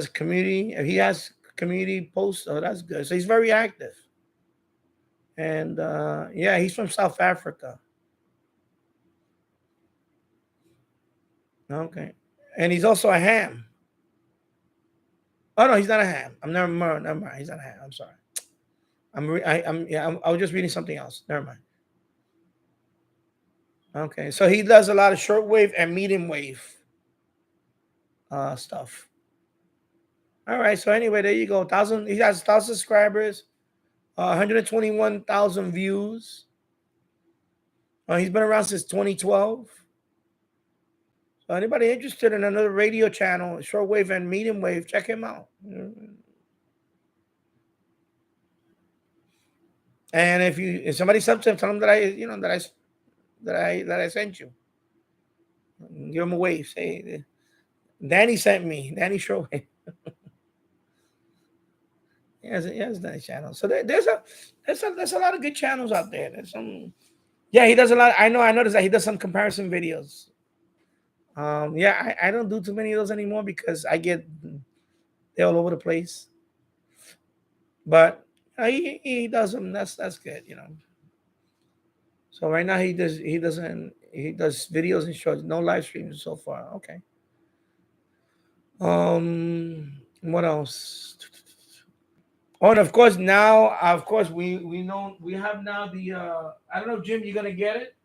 community. He has community posts. Oh, that's good. So he's very active. And yeah, he's from South Africa. Okay, and he's also a ham. Oh no, he's not a ham. Never mind. He's not a ham. I'm sorry. I was just reading something else. Never mind. Okay, so he does a lot of shortwave and medium wave stuff. All right. So anyway, there you go. He has 1,000 subscribers, 121,000 views. He's been around since 2012. So anybody interested in another radio channel, shortwave and medium wave, check him out. And if somebody subs him, tell him that I sent you. Give him a wave. Say, Danny sent me. Danny Shortwave. He has a nice channel. So there's a lot of good channels out there. There's some. Yeah, he does a lot. I noticed that he does some comparison videos. Yeah, I don't do too many of those anymore because they're all over the place. But he does them. That's good, you know. So right now he does videos and shorts, no live streams so far. Okay. What else? Oh, and of course we know we have now the I don't know, Jim, you gonna get it?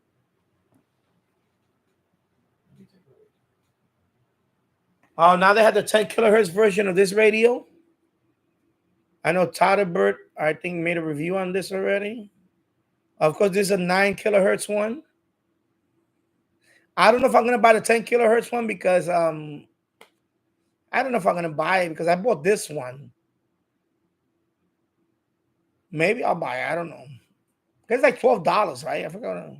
Oh, now they have the 10 kilohertz version of this radio. I know Todd I think made a review on this already. Of course, this is a 9 kilohertz one. I don't know if I'm gonna buy the 10 kilohertz one because I don't know if I'm gonna buy it because I bought this one. Maybe I'll buy it. I don't know. It's like $12, right? I forgot.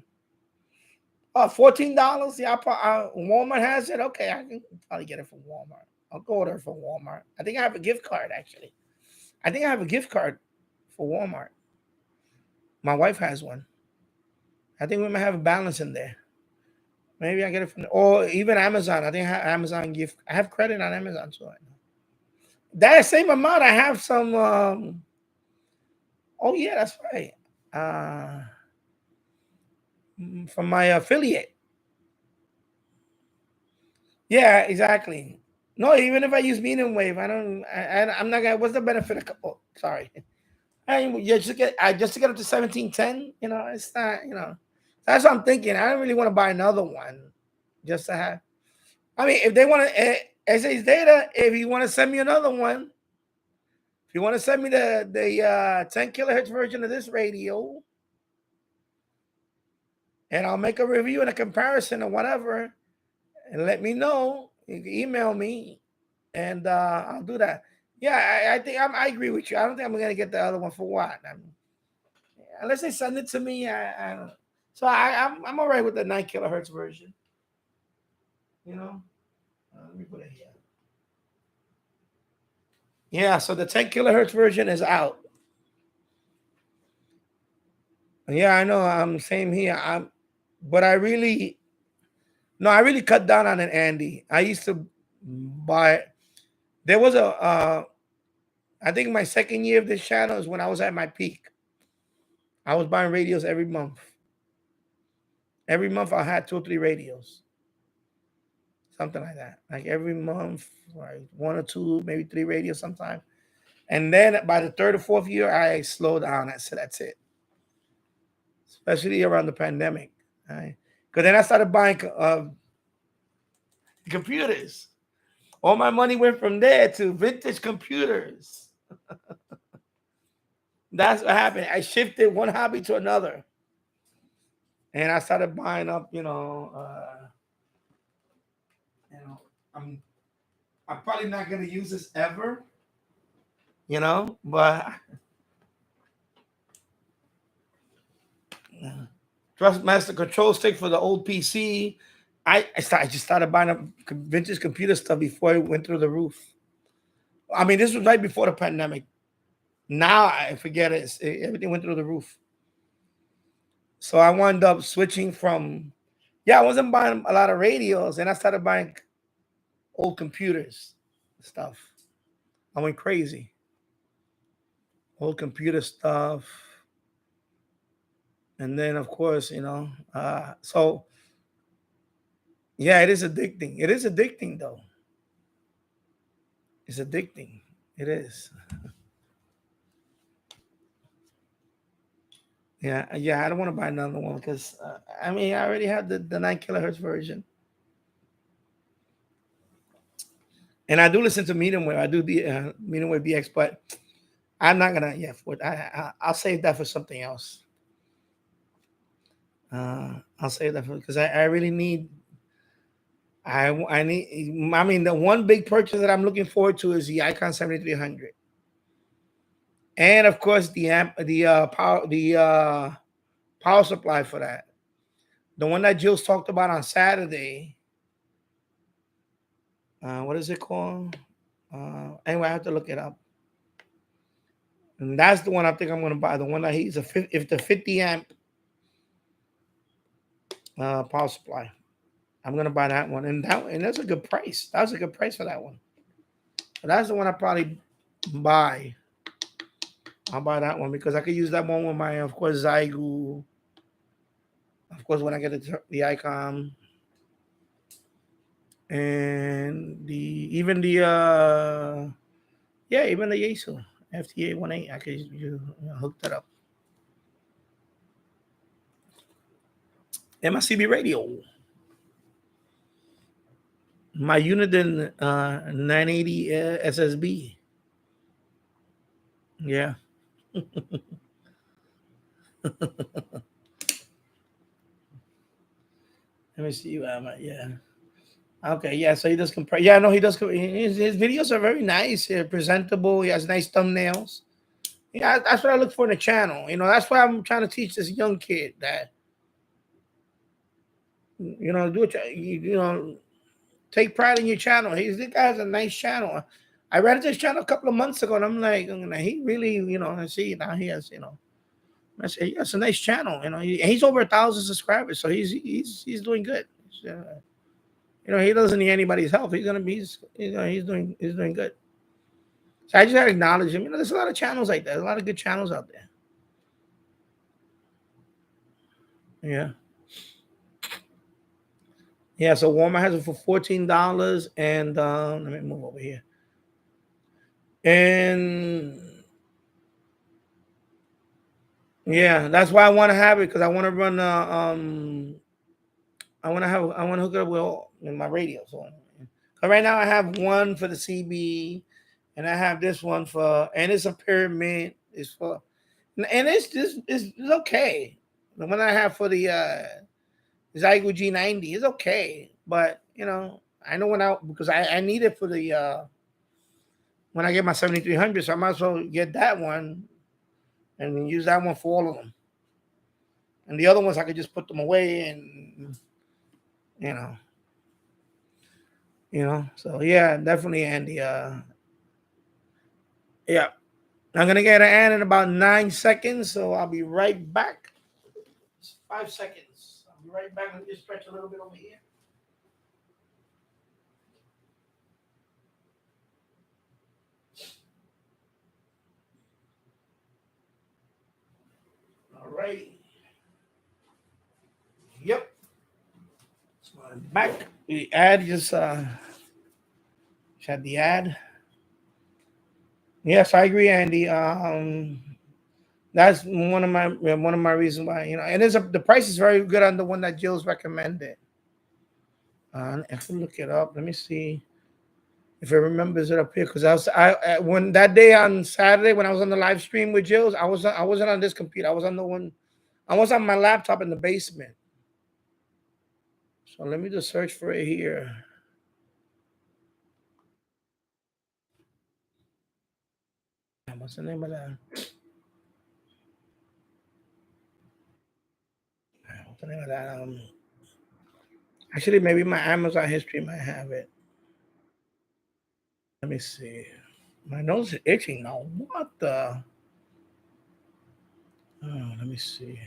$14. Yeah, Walmart has it. Okay, I can probably get it from Walmart. I'll go order it from Walmart. I think I have a gift card actually. I think I have a gift card for Walmart. My wife has one. I think we might have a balance in there. Maybe I get it from, or even Amazon. I think I have Amazon gift. I have credit on Amazon, so I know. That same amount, I have some. Oh yeah, that's right. From my affiliate. Yeah, exactly. No, even if I use medium wave, I'm not gonna. What's the benefit? Sorry. Just to get up to 1710. You know, it's not. You know, that's what I'm thinking. I don't really want to buy another one, just to have. I mean, if they want to, SA's data. If you want to send me another one, if you want to send me the 10 kilohertz version of this radio, and I'll make a review and a comparison or whatever, and let me know. You can email me, and I'll do that. Yeah, I think I agree with you. I don't think I'm gonna get the other one for what. Unless they send it to me, I don't know. So I'm all right with the 9 kilohertz version. You know, Let me put it here. Yeah, so the 10 kilohertz version is out. Yeah, I know. I'm same here. But I really cut down on it, Andy. I used to buy. There was I think my second year of this channel is when I was at my peak. I was buying radios every month. Every month I had 2 or 3 radios, something like that. Like every month, like 1 or 2, maybe 3 radios sometimes. And then by the 3rd or 4th year, I slowed down. I said, that's it. Especially around the pandemic. Right? Because then I started buying computers. All my money went from there to vintage computers. That's what happened. I shifted one hobby to another. And I started buying up, I'm probably not gonna use this ever, but Trust Master control stick for the old PC. I just started buying up vintage computer stuff before it went through the roof. I mean, this was right before the pandemic. Now I forget it. Everything went through the roof. So I wound up switching from, I wasn't buying a lot of radios, and I started buying old computers stuff. I went crazy. Old computer stuff. And then, of course, so yeah, it is addicting. It is addicting, though. It's addicting. It is. Yeah. I don't want to buy another one because I already have the 9 kilohertz version, and I do listen to medium wave. I do the medium wave BX, but I'm not gonna. Yeah, I'll save that for something else. I'll save that because I really need. I need. The one big purchase that I'm looking forward to is the Icon 7300, and of course the power supply for that. The one that Jules talked about on Saturday. What is it called? Anyway, I have to look it up. And that's the one I think I'm going to buy. The one that he's if the 50 amp power supply. I'm going to buy that one, and that's a good price. That's a good price for that one. But that's the one I probably buy. I'll buy that one because I could use that one with my, of course, Zygu. Of course, when I get the Icon, and even the Yaesu FTA18, I could hook that up. MICB radio. My Uniden 980 SSB. Yeah. Let me see where I'm at. Yeah. Okay. Yeah. So he does compare. Yeah. No, he does. His videos are very nice. Presentable. He has nice thumbnails. Yeah. That's what I look for in a channel. That's why I'm trying to teach this young kid that, do it. Take pride in your channel. This guy has a nice channel. I read this channel a couple of months ago, and I'm like, he really, I see now he has, I say, yeah, it's a nice channel. He's over 1,000 subscribers, so he's doing good. He doesn't need anybody's help. He's doing good. So I just gotta acknowledge him. There's a lot of channels like that. There's a lot of good channels out there. Yeah. Yeah, so Walmart has it for $14, and let me move over here. And yeah, that's why I want to have it, because I want to run. I want to hook it up with my radio. So right now I have one for the CB, and I have this one and it's a pyramid. It's for, and it's okay. The one I have for the Zygo G90 is okay, but I know because I need it for the when I get my 7300, so I might as well get that one and use that one for all of them. And the other ones I could just put them away and You know, so yeah, definitely, Andy. Yeah, I'm gonna get an ad in about 9 seconds, so I'll be right back. It's 5 seconds. I'll be right back. Let me just stretch a little bit over here. All right. Yep. So I'm back. The ad just had the ad. Yes, I agree, Andy. That's one of my reasons why, you know, and the price is very good on the one that Jill's recommended. If we look it up, let me see if it remembers it up here. Because when that day on Saturday when I was on the live stream with Jill's, I wasn't on this computer. I was on the one. I was on my laptop in the basement. So let me just search for it here. What's the name of that? What's the name of that? Actually, maybe my Amazon history might have it. Let me see. My nose is itching now. What the? Oh, let me see.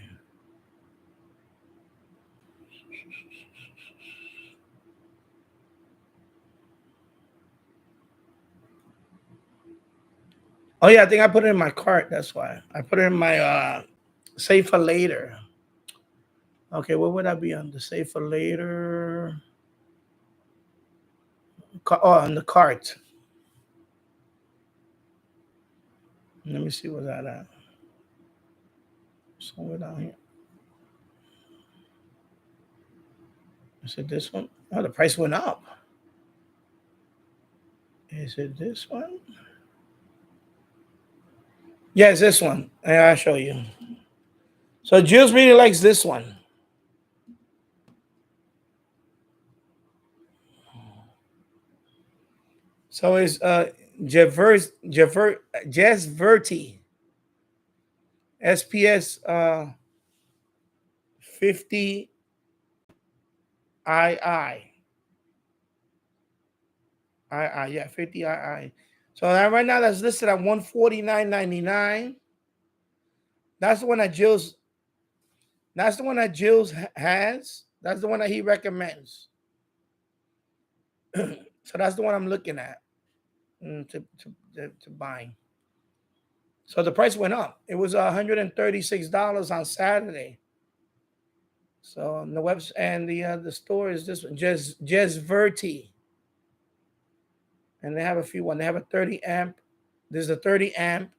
Oh yeah, I think I put it in my cart. That's why I put it in my save for later. Okay, what would I be on the save for later? Oh, on the cart. Let me see what's that at. Somewhere down here. Is it this one? Oh, the price went up. Is it this one? Yeah, it's this one. Yeah, I'll show you. So Jules really likes this one. So it's Jesverti SPS 50 II. Yeah, 50 II. So that right now that's listed at $149.99. That's the one that Jill's. That's the one that Jill's has. That's the one that he recommends. So that's the one I'm looking at to buy. So the price went up. It was $136 on Saturday. So on the website and the store is this one, Jesverti. And they have a few ones. They have a 30 amp. There's a 30 amp.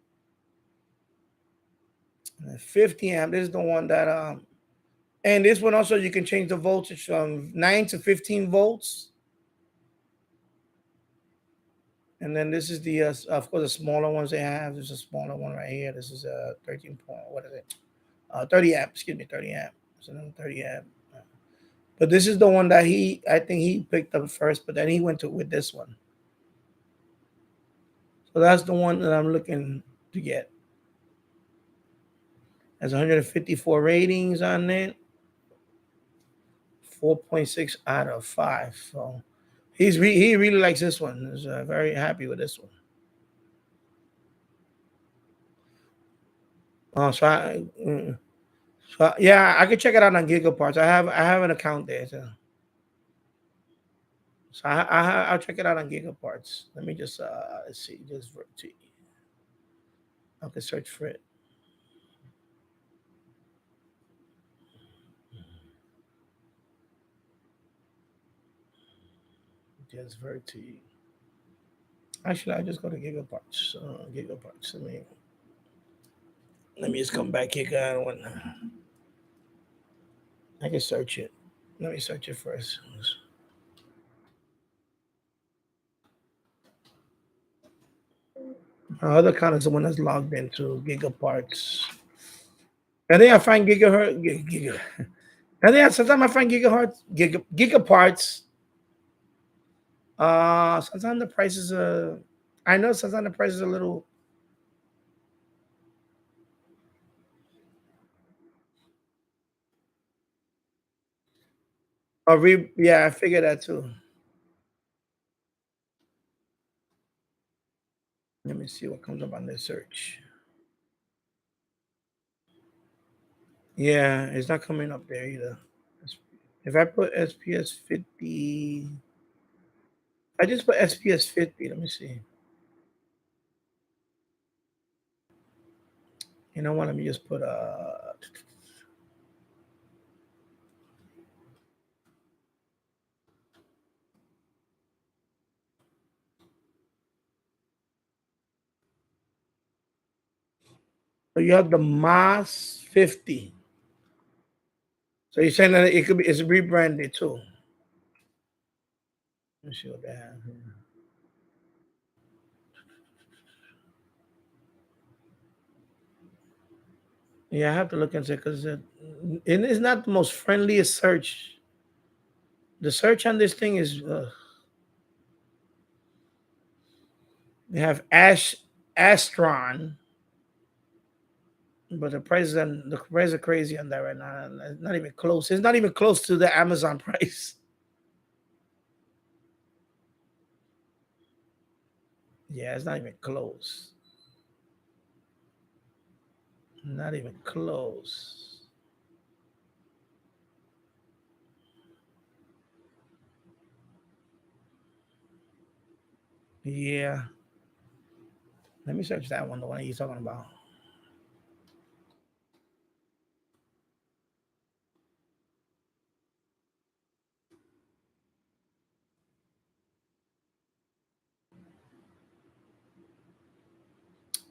And a 50 amp. This is the one that and this one also you can change the voltage from 9 to 15 volts. And then this is the of course the smaller ones they have. There's a smaller one right here. This is a 13 point. What is it? 30 amp. Excuse me, 30 amp. It's another 30 amp. But this is the one that I think he picked up first. But then he went with this one. So that's the one that I'm looking to get. Has 154 ratings on it. 4.6 out of 5. So he really likes this one. He's very happy with this one. So yeah, I could check it out on Gigaparts. I have an account there. So I'll check it out on Gigaparts. Let me just let's see, just I can search for it. Just Verti. Actually, I just go to Gigaparts. Gigaparts. Let me just come back here. I can search it. Let me search it first. My other account is the one that's logged into Gigaparts. I think I find Gigahertz. I think sometimes I find Gigaparts. Sometimes the price is I know sometimes the price is a little. Yeah, I figured that too. me see what comes up on this search. Yeah, it's not coming up there either. If I put SPS 50, I just put SPS 50. Let me see. You know what? Let me just put so you have the Mas 50. So you're saying that it could be, it's rebranded too. Let me see what they have here. Yeah, I have to look into it because it is not the most friendliest search. The search on this thing is they have Astron, but the prices are crazy on that right now. It's not even close. It's not even close to the Amazon price. Yeah, it's not even close. Not even close. Yeah. Let me search that one, the one you're talking about.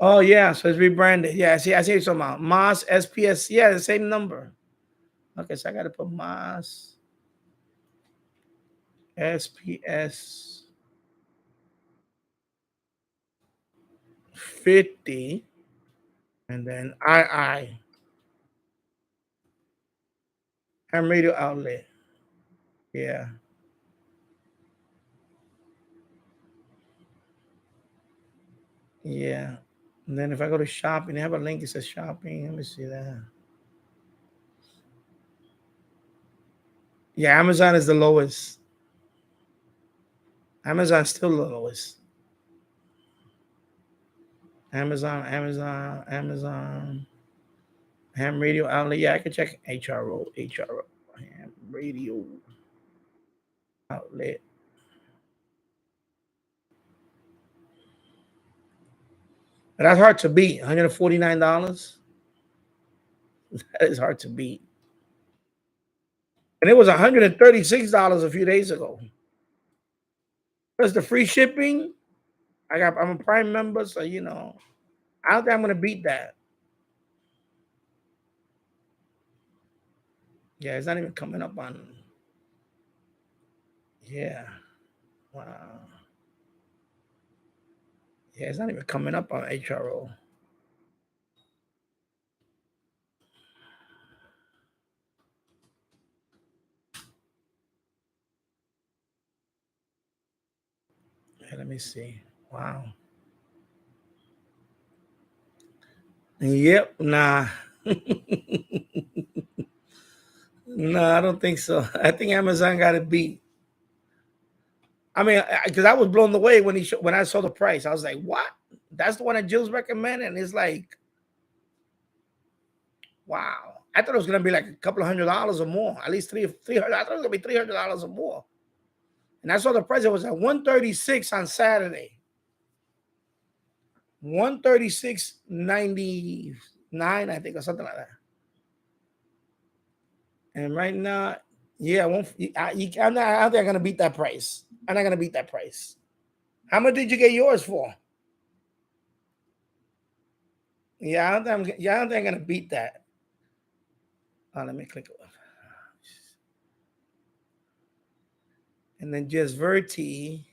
Oh yeah, so it's rebranded. Yeah, I see what you're talking about. Mas SPS. Yeah, the same number. Okay, so I gotta put Mas SPS 50 and then II ham radio outlet. Yeah. Yeah. And then if I go to shopping, they have a link. It says shopping. Let me see that. Yeah, Amazon is the lowest. Amazon's still the lowest. Amazon. Ham radio outlet. Yeah, I can check HRO. Ham radio outlet. But that's hard to beat. $149. That is hard to beat. And it was $136 a few days ago. Plus the free shipping. I'm a Prime member, so you know, I don't think I'm gonna beat that. Yeah, it's not even coming up on. Yeah. Wow. Yeah, it's not even coming up on HRO. Yeah, let me see. Wow. Yep. Nah. No, I don't think so. I think Amazon got it beat. I mean, because I was blown away when I saw the price. I was like, "What? That's the one that Jill's recommended." And it's like, wow. I thought it was gonna be like a couple of $100 or more, at least 300. I thought it was gonna be $300 or more. And I saw the price. It was at 136 on Saturday. 136.99, I think, or something like that. And right now, yeah, I don't think I'm gonna beat that price. I'm not gonna beat that price. How much did you get yours for? Yeah, I don't think I'm gonna beat that. Let me click it. And then just Verti.